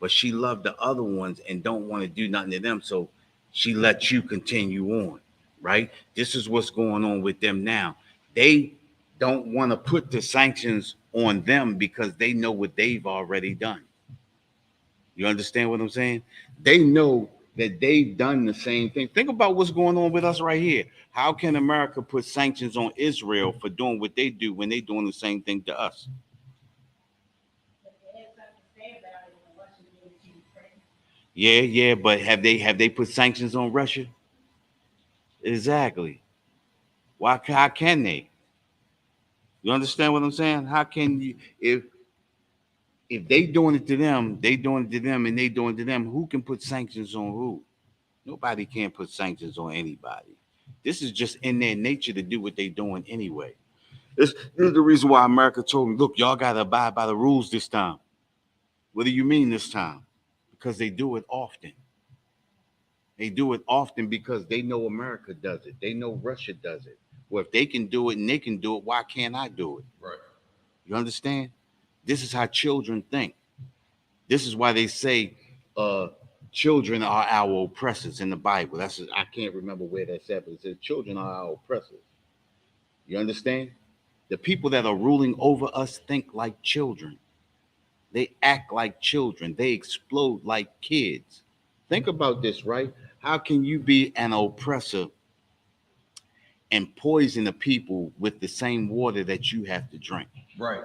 But she loved the other ones and don't want to do nothing to them, so she lets you continue on, right? This is what's going on with them now. They don't want to put the sanctions on them because they know what they've already done. You understand what I'm saying? They know that they've done the same thing. Think about what's going on with us right here. How can America put sanctions on Israel for doing what they do when they're doing the same thing to us? Yeah, but have they put sanctions on Russia? Exactly. Why? How can they? You understand what I'm saying? How can you if they doing it to them, they doing it to them, and they doing it to them? Who can put sanctions on who? Nobody can put sanctions on anybody. This is just in their nature to do what they're doing anyway. This is the reason why America told me, look, y'all got to abide by the rules this time. What do you mean this time? Because they do it often. They do it often because they know America does it. They know Russia does it. Well, if they can do it and they can do it, why can't I do it? Right. You understand? This is how children think. This is why they say children are our oppressors in the Bible. I can't remember where that's at, but it says children are our oppressors. You understand? The people that are ruling over us think like children. They act like children. They explode like kids. Think about this, right? How can you be an oppressor and poison the people with the same water that you have to drink? Right.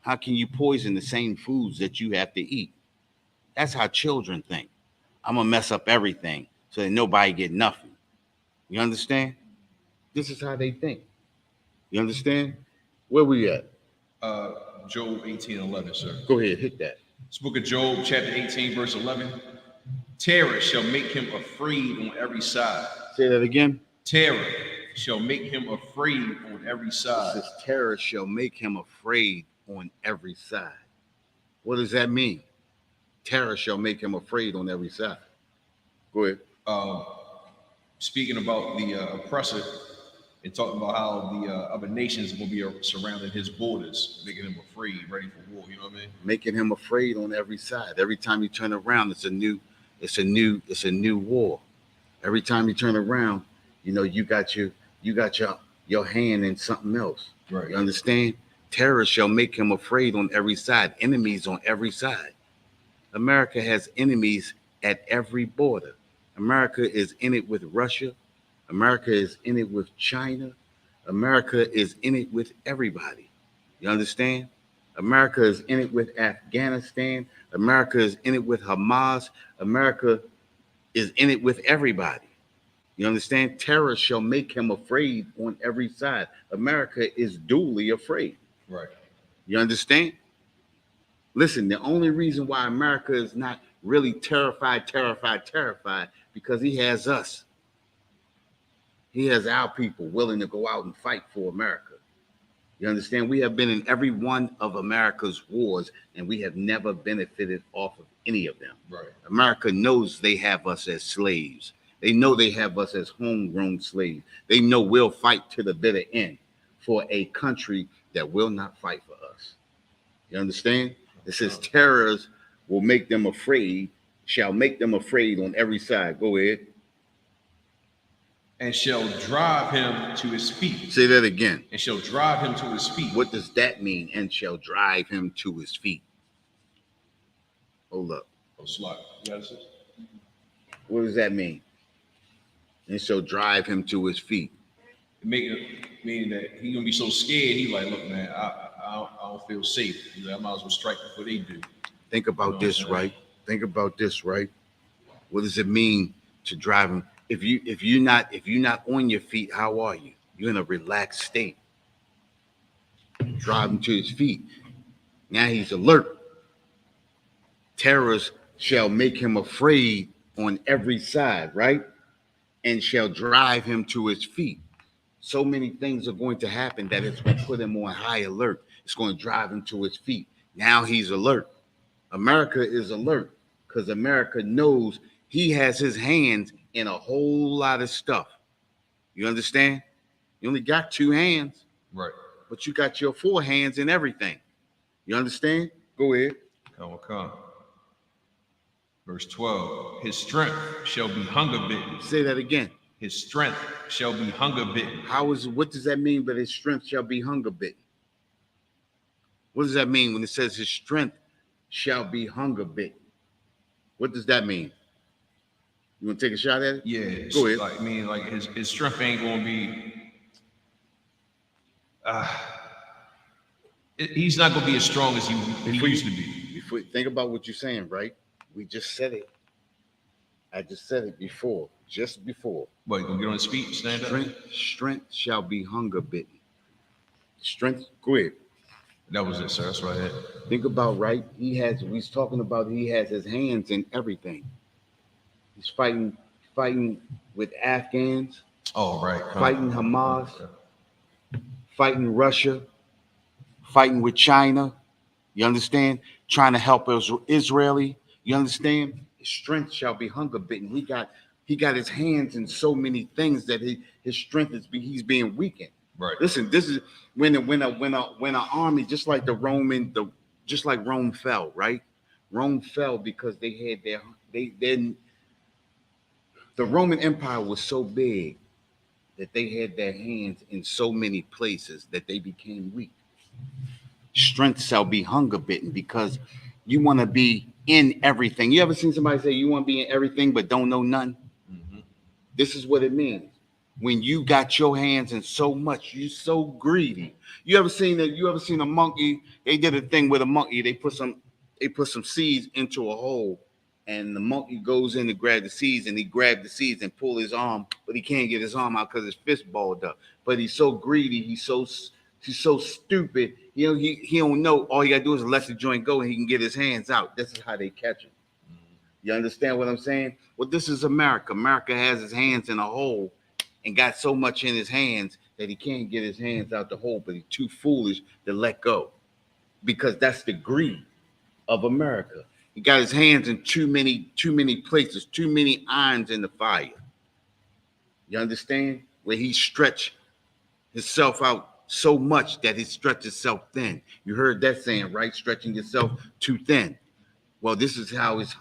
How can you poison the same foods that you have to eat? That's how children think. I'm gonna mess up everything so that nobody get nothing. You understand? This is how they think. You understand? Where we at? Uh, Job 18:11, sir. Go ahead, hit that. This book of Job, chapter 18, verse 11. Terror shall make him afraid on every side. Say that again. Terror shall make him afraid on every It side. says terror shall make him afraid on every side. What does that mean? Terror shall make him afraid on every side. Go ahead. Speaking about the oppressor and talking about how the other nations will be surrounding his borders, making him afraid, ready for war. You know what I mean? Making him afraid on every side. Every time you turn around, it's a new war. Every time you turn around, you got your hand in something else. Right. You understand? Terror shall make him afraid on every side. Enemies on every side. America has enemies at every border. America is in it with Russia. America is in it with China. America is in it with everybody. You understand? America is in it with Afghanistan. America is in it with Hamas. America is in it with everybody. You understand? Terror shall make him afraid on every side. America is duly afraid. Right. You understand? Listen, the only reason why America is not really terrified, because he has us. He has our people willing to go out and fight for America. You understand? We have been in every one of America's wars, and we have never benefited off of any of them. Right. America knows they have us as slaves. They know they have us as homegrown slaves. They know we'll fight to the bitter end for a country that will not fight for us. You understand? It says terrors will make them afraid, shall make them afraid on every side. Go ahead. And shall drive him to his feet. Say that again. And shall drive him to his feet. What does that mean? And shall drive him to his feet. Hold up. Oh, slide. Yes. What does that mean? And shall drive him to his feet. Meaning that he's gonna be so scared. He's like, look, man, I don't feel safe. He's like, I might as well strike before they do. Think about this, right? Think about this, right? What does it mean to drive him? If you're not on your feet, how are you? You're in a relaxed state. Drive him to his feet. Now he's alert. Terrors shall make him afraid on every side, right? And shall drive him to his feet. So many things are going to happen that it's going to put him on high alert. It's going to drive him to his feet. Now he's alert. America is alert because America knows he has his hands in a whole lot of stuff. You understand? You only got 2 hands. Right. But you got your 4 hands in everything. You understand? Go ahead. Come. Verse 12. His strength shall be hunger bitten. Say that again. His strength shall be hunger bitten. What does that mean? But his strength shall be hunger bitten. What does that mean when it says his strength shall be hunger bitten? What does that mean? You want to take a shot at it? Yeah. Go ahead. Like his strength ain't gonna be. He's not gonna be as strong as he used to be. Think about what you're saying, right? We just said it. I just said it before. Just before. What, you gonna get on his feet, stand up? Strength shall be hunger bitten. Strength, go ahead. That was it, sir. That's what I had. Think about, right? He has his hands in everything. He's fighting with Afghans. Oh, right. Fighting Hamas. Fighting Russia. Fighting with China. You understand? Trying to help Israeli. You understand? His strength shall be hunger bitten. He got his hands in so many things that his strength he's being weakened. Right. Listen, this is when an army, just like Rome fell, right? Rome fell because they had the Roman Empire was so big that they had their hands in so many places that they became weak. Strength shall be hunger bitten, because you want to be in everything. You ever seen somebody say you want to be in everything but don't know none? Mhm. This is what it means. When you got your hands in so much, you so greedy. You ever seen that? You ever seen a monkey? They did a thing with a monkey. They put some seeds into a hole, and the monkey goes in to grab the seeds, and he grabbed the seeds and pull his arm, but he can't get his arm out because his fist balled up. But he's so greedy. He's so stupid. You know, he don't know. All you gotta do is let the joint go, and he can get his hands out. This is how they catch him. You understand what I'm saying? Well, this is America. America has his hands in a hole and got so much in his hands that he can't get his hands out the hole, but he's too foolish to let go, because that's the greed of America. He got his hands in too many places, too many irons in the fire. You understand? Where he stretched himself out so much that he stretched himself thin. You heard that saying, right? Stretching yourself too thin. Well, this is how his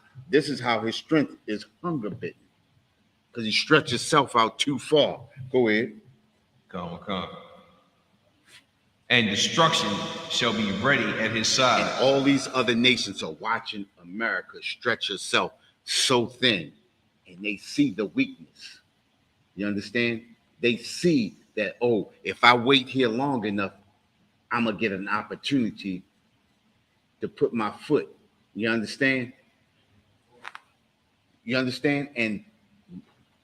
strength is hunger bitten, because he stretched himself out too far. Go ahead. Come. And destruction shall be ready at his side. And all these other nations are watching America stretch herself so thin, and they see the weakness. You understand? They see that, oh, if I wait here long enough, I'm going to get an opportunity to put my foot. You understand? You understand? And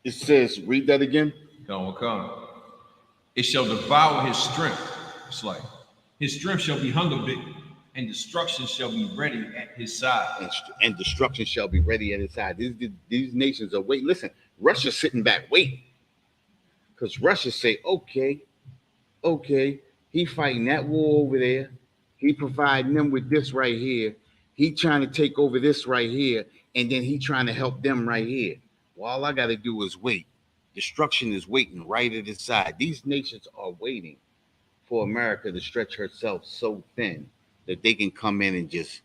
it says, read that again. Come. It shall devour his strength. It's like his strength shall be hunger bitten, and destruction shall be ready at his side. And destruction shall be ready at his side. These nations are waiting. Listen, Russia's sitting back waiting, because Russia say, okay, he fighting that war over there. He providing them with this right here. He trying to take over this right here, and then he trying to help them right here. Well, all I got to do is wait. Destruction is waiting right at his side. These nations are waiting for America to stretch herself so thin that they can come in and just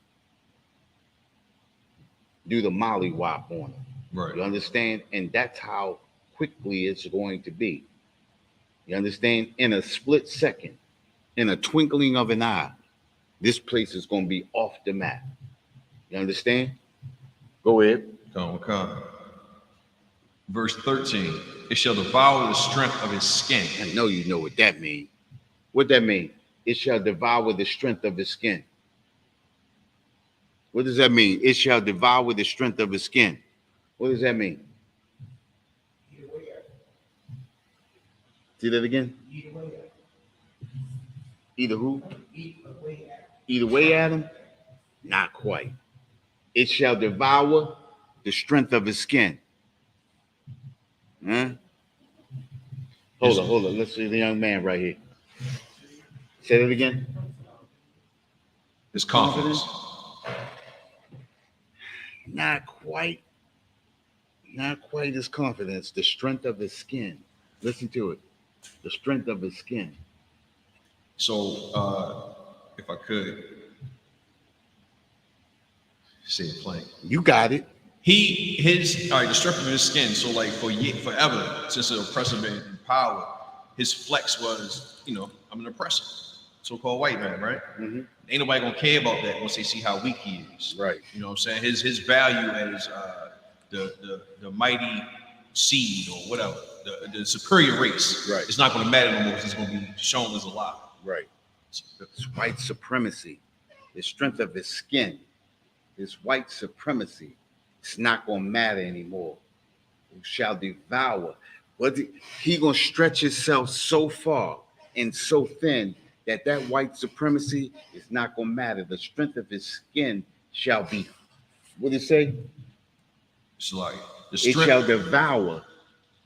do the mollywop on them. Right. You understand? And that's how quickly it's going to be. You understand? In a split second, in a twinkling of an eye, this place is going to be off the map. You understand? Go ahead. Come. Verse 13. It shall devour the strength of his skin. I know you know what that means. What that mean? It shall devour the strength of his skin. What does that mean? It shall devour the strength of his skin. What does that mean? See that again? Either who? Either way at him? Not quite. It shall devour the strength of his skin. Huh? Hold on. Let's see the young man right here. Say that again. His confidence. Not quite his confidence. The strength of his skin. Listen to it. The strength of his skin. So, if I could say it plain, you got it. The strength of his skin. So, like forever since the oppressor been in power, his flex was, I'm an oppressor, so-called white man, right? Mm-hmm. Ain't nobody gonna care about that once they see how weak he is. Right. You know what I'm saying? His value as the mighty seed or whatever, the superior race. Right. It's not gonna matter no more because it's gonna be shown as a lie. Right. It's white supremacy. The strength of his skin. His white supremacy. It's not gonna matter anymore. Who shall devour? He gonna stretch himself so far and so thin that white supremacy is not gonna matter. The strength of his skin shall be. What did it say? It's like it shall devour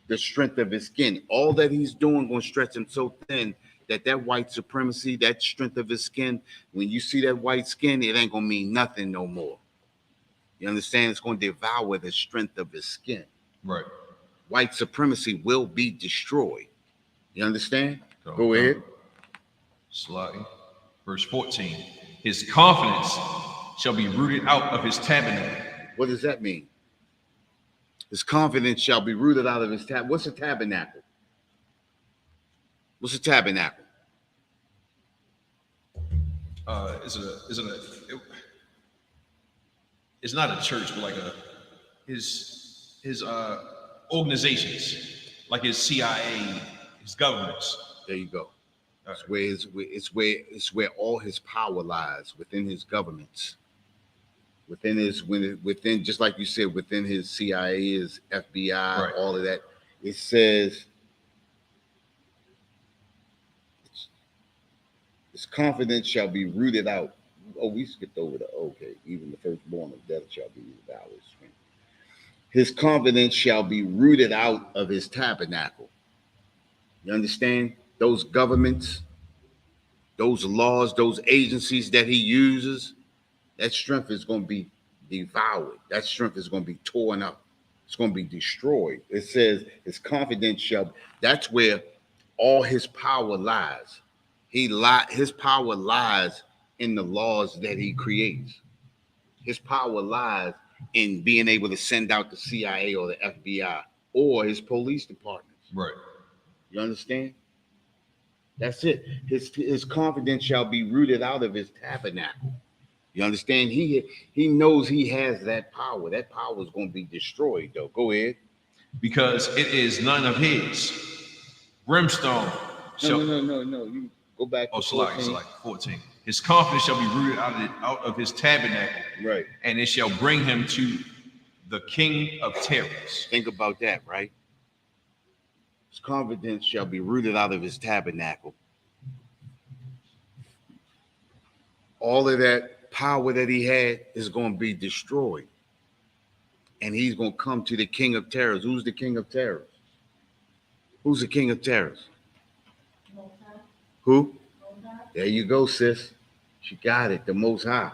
the strength of his skin. All that he's doing gonna stretch him so thin that white supremacy, that strength of his skin, when you see that white skin, it ain't gonna mean nothing no more. You understand? It's gonna devour the strength of his skin. Right. White supremacy will be destroyed. You understand? Go ahead. Slightly. Verse 14. His confidence shall be rooted out of his tabernacle. What does that mean? His confidence shall be rooted out of his tabernacle. What's a tabernacle? What's a tabernacle? It's not a church, but like his organizations, like his CIA, his governments. There you go. It's where all his power lies, within his governments, within just like you said, within his CIA, his FBI, Right. all of that. It says his confidence shall be rooted out. Oh, we skipped over the okay. Even the firstborn of death shall be rooted out. His confidence shall be rooted out of his tabernacle. You understand? Those governments, those laws, those agencies that he uses, that strength is going to be devoured. That strength is going to be torn up. It's going to be destroyed. It says his confidence shall, that's where all his power lies. His power lies in the laws that he creates. His power lies in being able to send out the CIA or the FBI or his police departments. Right. You understand? That's it. His confidence shall be rooted out of his tabernacle. You understand? He knows he has that power. That power is going to be destroyed, though. Go ahead. Because it is none of his. Brimstone shall. No. You go back to 14. 14. His confidence shall be rooted out of his tabernacle. Right. And it shall bring him to the king of terrors. Think about that, right? His confidence shall be rooted out of his tabernacle. All of that power that he had is going to be destroyed. And he's going to come to the king of terrors. Who's the king of terrors? Who's the king of terrors? Who? There you go, sis. She got it. The Most High.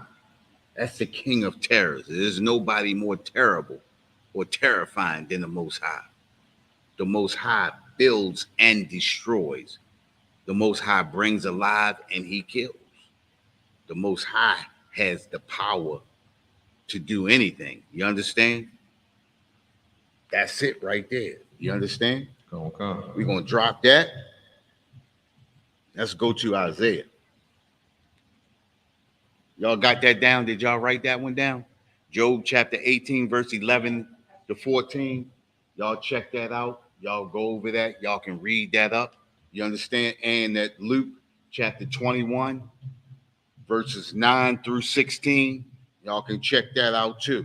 That's the king of terrors. There's nobody more terrible or terrifying than the Most High. The Most High builds and destroys. The Most High brings alive and he kills. The Most High has the power to do anything. You understand? That's it right there. You understand? Okay. We're going to drop that. Let's go to Isaiah. Y'all got that down? Did y'all write that one down? Job chapter 18, verse 11 to 14. Y'all check that out. Y'all go over that. Y'all can read that up. You understand? And that Luke chapter 21, verses 9 through 16. Y'all can check that out too.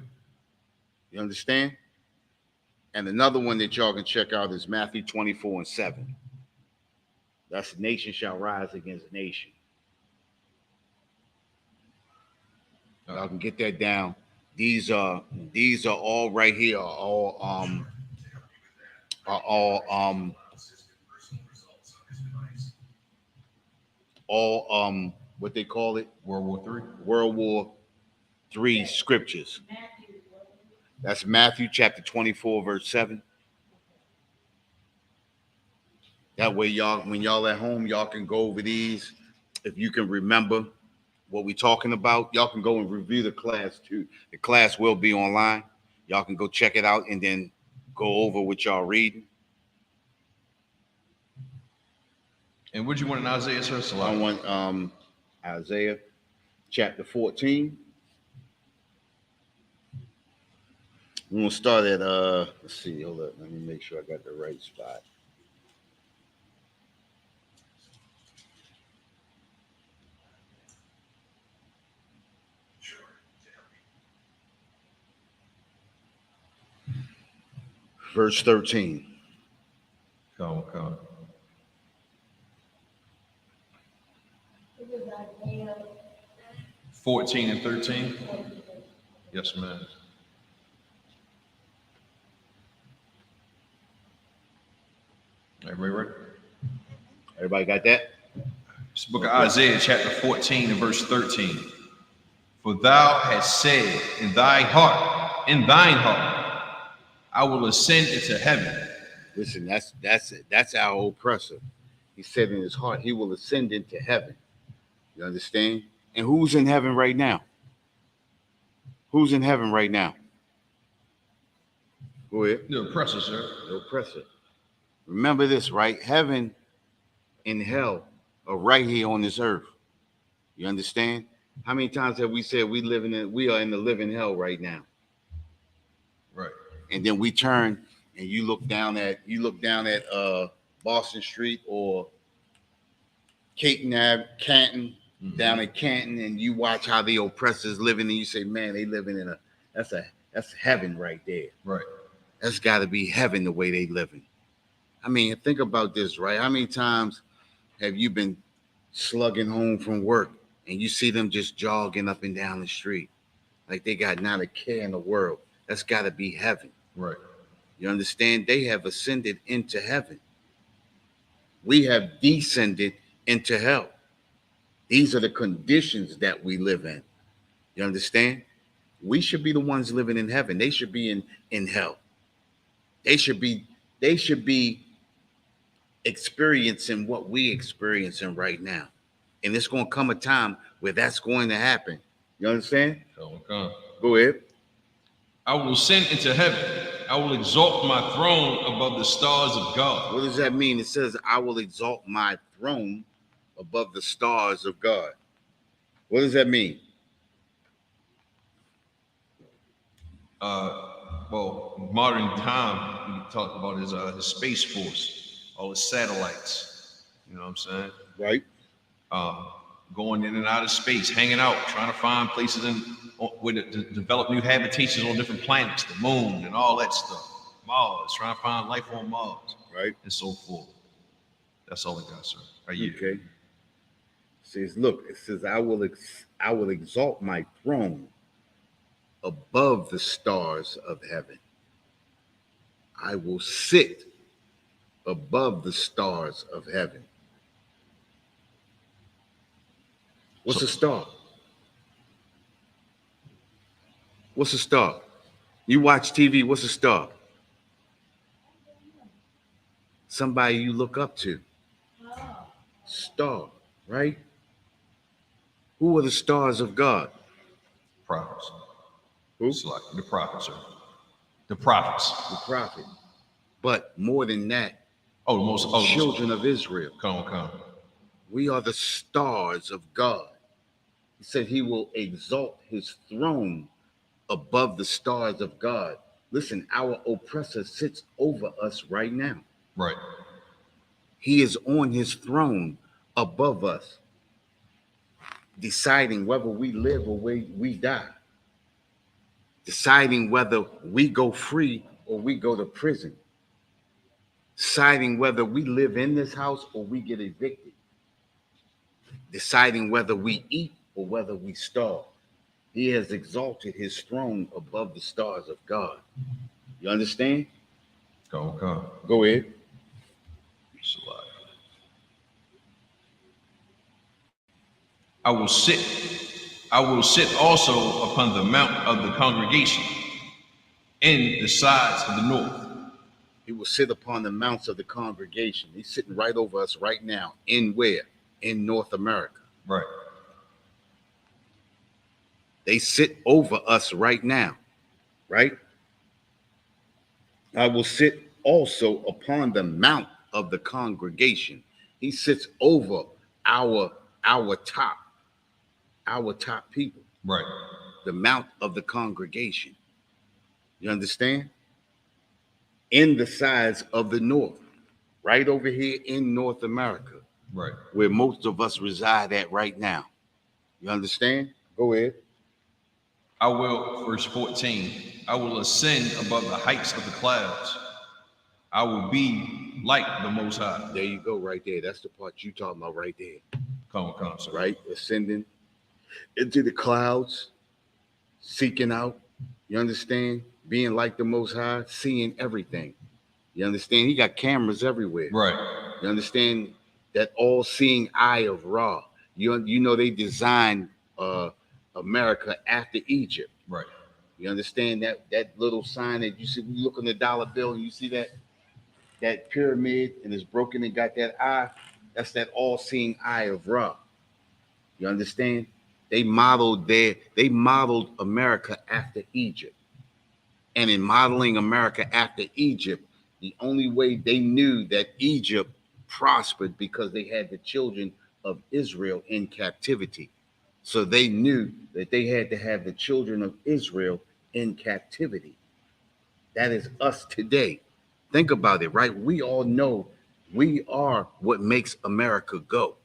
You understand? And another one that y'all can check out is Matthew 24 and 7. That's nation shall rise against nation. Y'all can get that down. These are all right here. Are all what they call it? World War III. World War III scriptures. That's Matthew chapter 24, verse 7. That way, y'all, when y'all at home, y'all can go over these. If you can remember what we're talking about, y'all can go and review the class too. The class will be online. Y'all can go check it out and then go over what y'all reading. And what do you want in Isaiah, sir? I want Isaiah chapter 14. We're gonna start at let's see, hold up, let me make sure I got the right spot. Verse 13. Come. 14 and 13. Yes, ma'am. Everybody ready? Everybody got that? It's the book of Isaiah, chapter 14 and verse 13. For thou hast said in thine heart, I will ascend into heaven. Listen, that's our oppressor. He said in his heart, he will ascend into heaven. You understand? And who's in heaven right now? Who's in heaven right now? Go ahead. The oppressor, sir. The oppressor. Remember this, right? Heaven and hell are right here on this earth. You understand? How many times have we said we are in the living hell right now? Right. And then we turn and you look down at Boston Street or Canton, down at Canton, and you watch how the oppressors living, and you say, man, they living in that's heaven right there. Right. That's got to be heaven the way they living. I mean, think about this, right? How many times have you been slugging home from work and you see them just jogging up and down the street like they got not a care in the world? That's got to be heaven. Right. You understand? They have ascended into heaven. We have descended into hell. These are the conditions that we live in. You understand? We should be the ones living in heaven. They should be in hell. They should be experiencing what we experiencing right now. And it's going to come a time where that's going to happen. You understand? Okay. Go ahead. I will ascend into heaven. I will exalt my throne above the stars of God. What does that mean? It says, I will exalt my throne above the stars of God. What does that mean? Well, modern time, we talk about his space force, all his satellites. You know what I'm saying? Right. Going in and out of space, hanging out, trying to find places to develop new habitations on different planets, the moon and all that stuff. Mars, trying to find life on Mars. Right. And so forth. That's all I got, sir. Right here. Okay. It says, look, it says, I will exalt my throne above the stars of heaven. I will sit above the stars of heaven. What's a star? What's a star? You watch TV, what's a star? Somebody you look up to. Star, right? Who are the stars of God? Prophets. Who? It's like the prophets, sir. The prophets. The prophet. But more than that, children of Israel. Come. We are the stars of God. He said he will exalt his throne above the stars of God. Listen, our oppressor sits over us right now. Right. He is on his throne above us, deciding whether we live or we die, deciding whether we go free or we go to prison, deciding whether we live in this house or we get evicted, deciding whether we eat or whether we starve. He has exalted his throne above the stars of God. You understand? Come. Go ahead. I will sit also upon the mount of the congregation in the sides of the north. He will sit upon the mounts of the congregation. He's sitting right over us right now. In where? In North America. Right. They sit over us right now, right? I will sit also upon the mount of the congregation. He sits over our top people. Right. The mount of the congregation. You understand? In the sides of the north, right over here in North America. Right. Where most of us reside at right now. You understand? Go ahead. I will, verse 14, I will ascend above the heights of the clouds. I will be like the Most High. There you go, right there. That's the part you talking about right there. Come, sir. Right? Ascending into the clouds, seeking out, you understand? Being like the Most High, seeing everything. You understand? He got cameras everywhere. Right. You understand? That all-seeing eye of Ra. You know they designed America after Egypt. Right. You understand that little sign that you see, you look on the dollar bill and you see that pyramid and it's broken and got that eye. That's that all-seeing eye of Ra. You understand? They modeled America after Egypt. And in modeling America after Egypt, the only way they knew that Egypt prospered because they had the children of Israel in captivity. So they knew that they had to have the children of Israel in captivity. That is us today. Think about it, right? We all know we are what makes America go.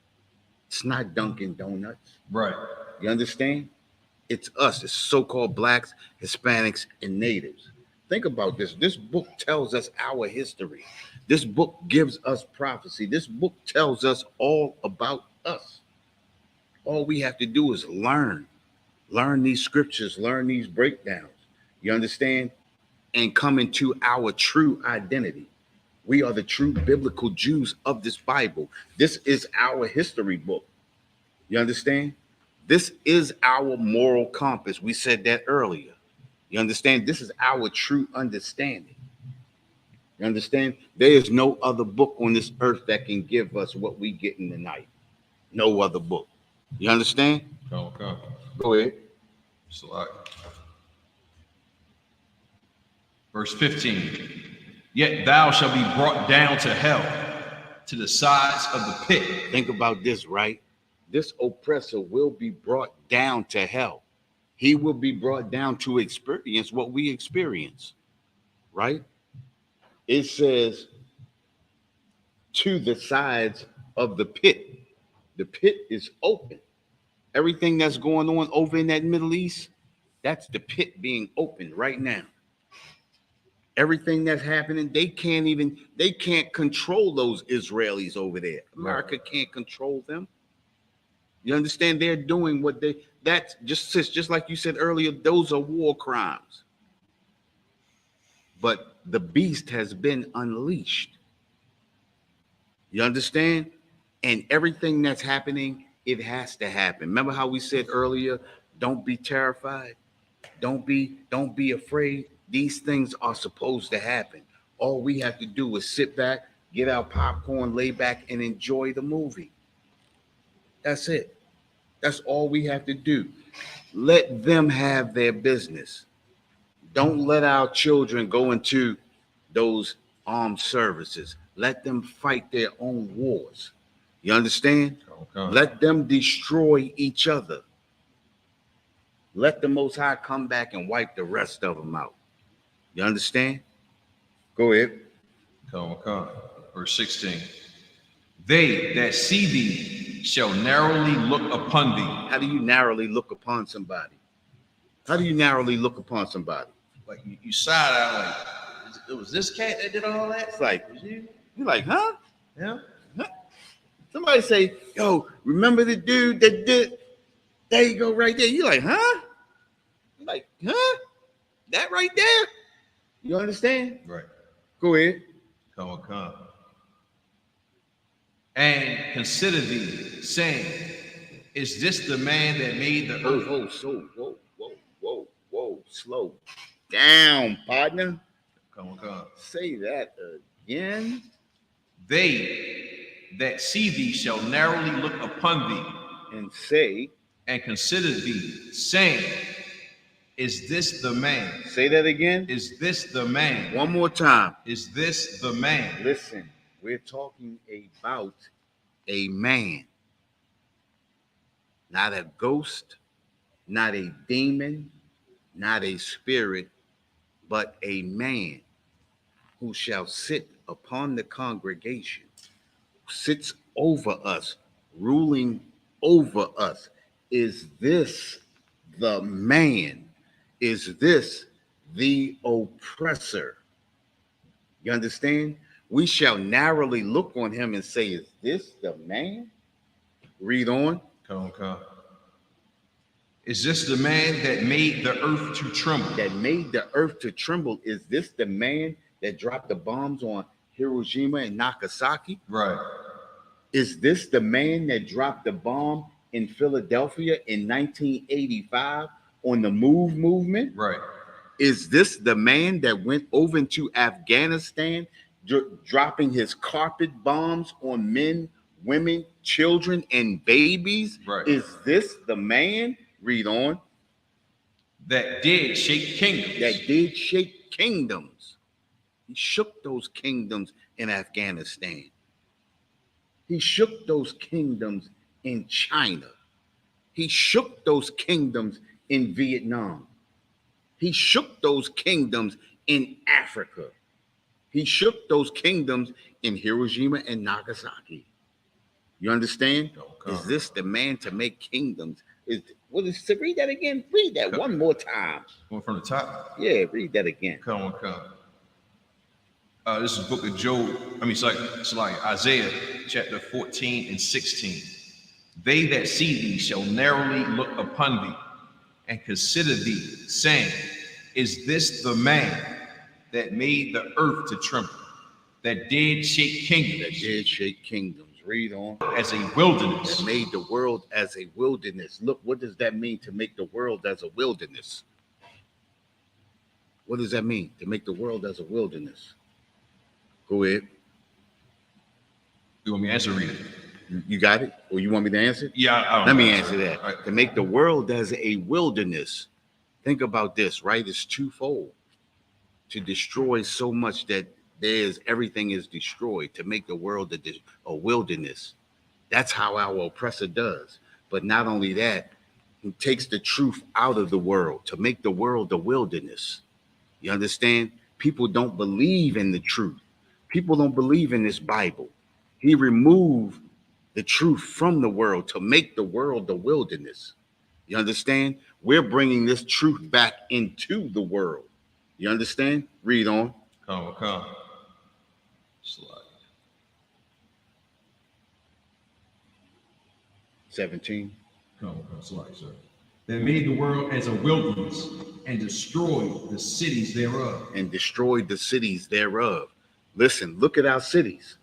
It's not Dunkin' Donuts. Right. You understand? It's us. It's so-called blacks, Hispanics, and natives. Think about this. This book tells us our history. This book gives us prophecy. This book tells us all about us. All we have to do is learn these scriptures, learn these breakdowns. You understand? And come into our true identity. We are the true biblical Jews of this Bible. This is our history book. You understand? This is our moral compass. We said that earlier. You understand? This is our true understanding. You understand? There is no other book on this earth that can give us what we get in the night. No other book. You understand? Okay. Go ahead. Verse 15. Yet thou shalt be brought down to hell, to the sides of the pit. Think about this, right? This oppressor will be brought down to hell. He will be brought down to experience what we experience, right? It says to the sides of the pit. The pit is open. Everything that's going on over in that Middle East, that's the pit being opened right now. Everything that's happening, they can't control those Israelis over there. America can't control them. You understand? They're doing what that's just like you said earlier, those are war crimes. But the beast has been unleashed. You understand? And everything that's happening, it has to happen. Remember how we said earlier, don't be terrified. Don't be afraid. These things are supposed to happen. All we have to do is sit back, get our popcorn, lay back, and enjoy the movie. That's it. That's all we have to do. Let them have their business. Don't let our children go into those armed services. Let them fight their own wars. You understand? Okay. Let them destroy each other. Let the Most High come back and wipe the rest of them out. You understand? Go ahead. Okay. Verse 16. They that see thee shall narrowly look upon thee. How do you narrowly look upon somebody? How do you narrowly look upon somebody? Like you side out like, it was this cat that did all that? It's like, Was you? you're like, huh? Yeah. Huh? Somebody say, yo, remember the dude that did? There you go, right there. You're like, huh? You're like, huh? That right there? You understand? Right. Go ahead. Come. And consider thee, saying, is this the man that made the earth? Whoa. Slow down, partner. Come. Say that again. They that see thee shall narrowly look upon thee And say, and consider thee, saying, is this the man? Say that again. Is this the man? One more time. Is this the man? Listen, we're talking about a man, not a ghost, not a demon, not a spirit, but a man who shall sit upon the congregation, sits over us, ruling over us. Is this the man? Is this the oppressor? You understand? We shall narrowly look on him and say, is this the man? Read on. Come. Is this the man that made the earth to tremble? That made the earth to tremble. Is this the man that dropped the bombs on Hiroshima and Nagasaki? Right. Is this the man that dropped the bomb in Philadelphia in 1985 on the MOVE movement? Right. Is this the man that went over into Afghanistan, dropping his carpet bombs on men, women, children and babies. Right. Is this the man? Read on. That did shake kingdoms. That did shake kingdoms. He shook those kingdoms in Afghanistan. He shook those kingdoms in China. He shook those kingdoms in Vietnam. He shook those kingdoms in Africa. He shook those kingdoms in Hiroshima and Nagasaki. You understand? Is this the man to make kingdoms? Read that again? Read that one more time. Going from the top. Yeah, read that again. Come. This is book of Job. It's like Isaiah chapter 14 and 16. They that see thee shall narrowly look upon thee and consider thee, saying, is this the man that made the earth to tremble, that did shake kingdoms? That did shake kingdoms. Read on. As a wilderness. That made the world as a wilderness. Look, what does that mean to make the world as a wilderness? What does that mean to make the world as a wilderness? Go ahead. You want me to answer, read it? You got it? Or you want me to answer it? Yeah, I don't Let know. me answer that. Right. To make the world as a wilderness. Think about this, right? It's twofold. To destroy so much that everything is destroyed, to make the world a wilderness. That's how our oppressor does. But not only that, he takes the truth out of the world to make the world a wilderness. You understand? People don't believe in the truth. People don't believe in this Bible. He removed the truth from the world to make the world a wilderness. You understand? We're bringing this truth back into the world. You understand? Read on. Come. Slide. 17. Come, slide, sir. That made the world as a wilderness and destroyed the cities thereof. Listen, look at our cities.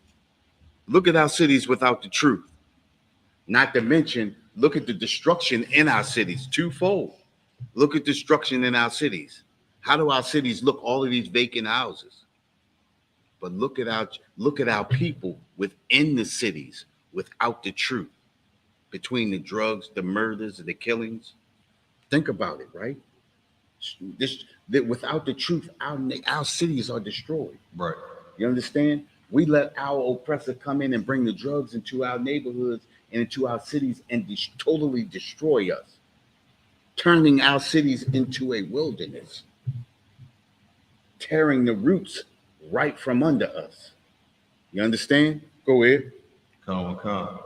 Look at our cities without the truth. Not to mention, look at the destruction in our cities, twofold. Look at destruction in our cities. How do our cities look? All of these vacant houses. But look at our people within the cities without the truth. Between the drugs, the murders, and the killings. Think about it, right? That without the truth, our cities are destroyed. Right. You understand? We let our oppressor come in and bring the drugs into our neighborhoods and into our cities and totally destroy us, turning our cities into a wilderness, tearing the roots right from under us. You understand? Go ahead. Come.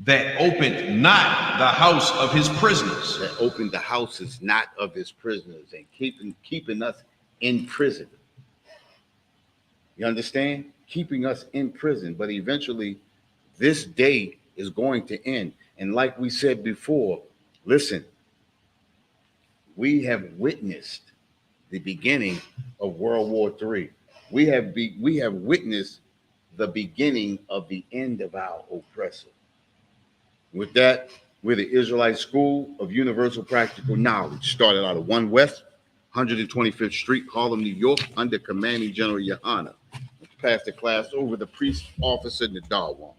That opened not the house of his prisoners. That opened the houses not of his prisoners and keeping us in prison. You understand? Keeping us in prison. But eventually, this day is going to end. And like we said before, listen, we have witnessed the beginning of World War III. We have witnessed the beginning of the end of our oppressor. With that, we're the Israelite School of Universal Practical Knowledge. Started out of 1 West, 125th Street, Harlem, New York, under Commanding General Yohana. Let's pass the class over the priest officer Nadawan.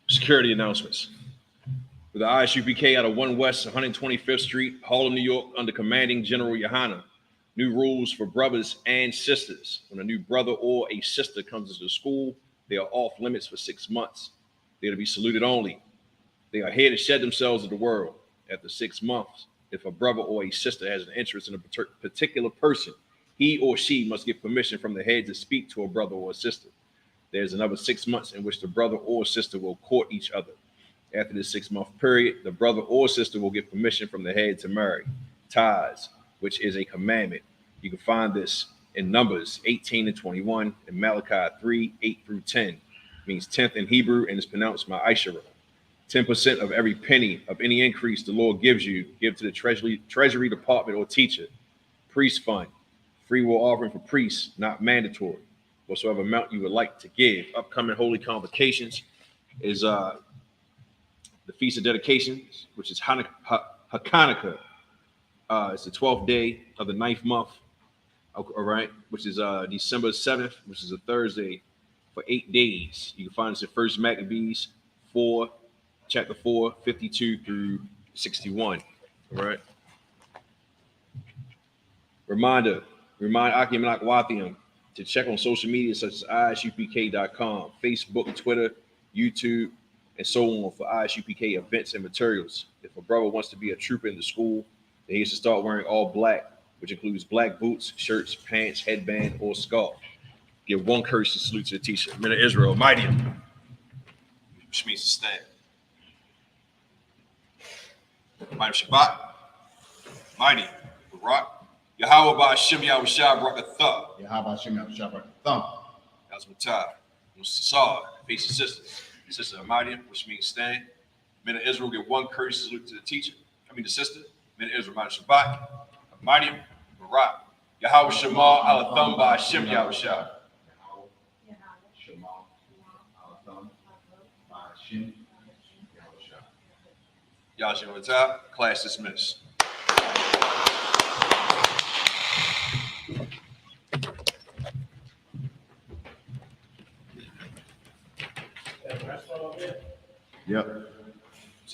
Security announcements. With the ISUPK out of 1 West, 125th Street, Harlem, New York, under Commanding General Yohana. New rules for brothers and sisters. When a new brother or a sister comes into the school, they are off limits for 6 months. They are to be saluted only. They are here to shed themselves to the world. After 6 months, if a brother or a sister has an interest in a particular person, he or she must get permission from the head to speak to a brother or a sister. There's another 6 months in which the brother or sister will court each other. After this 6-month period, the brother or sister will get permission from the head to marry. Ties, which is a commandment. You can find this in Numbers 18 and 21 and Malachi 3, 8 through 10. Means 10th in Hebrew and is pronounced Ma'ashara. 10% of every penny of any increase the Lord gives you, give to the treasury department or teacher. Priest fund, free will offering for priests, not mandatory. Whatsoever amount you would like to give. Upcoming holy convocations is the Feast of Dedications, which is Hanukkah. It's the 12th day of the 9th month, all right, which is December 7th, which is a Thursday, for 8 days. You can find this in 1 Maccabees 4, chapter 4, 52 through 61, all right? Remind Akim and Akwathium to check on social media such as ISUPK.com, Facebook, Twitter, YouTube, and so on for ISUPK events and materials. If a brother wants to be a trooper in the school, then he should start wearing all black, which includes black boots, shirts, pants, headband, or scarf. Give one courtesy salute to the teacher, Men of Israel, mighty, which means to stand. Mighty Shabbat, mighty, Barak, Yahweh Ba'Shem Yahushua Barakatha. Yahweh Shem Yahushua Barakatha. That's Matai. Musisar, face the sisters. Sister Amadian, which means stand. Men of Israel give one courtesy salute to the teacher. The sister. Men of Israel, Mighty Shabbat, Amadian, Barak, Yahweh Shema Alatham Ba'Shem Yahushua. Yahshua Matai, class dismissed. That's all of it. Yep.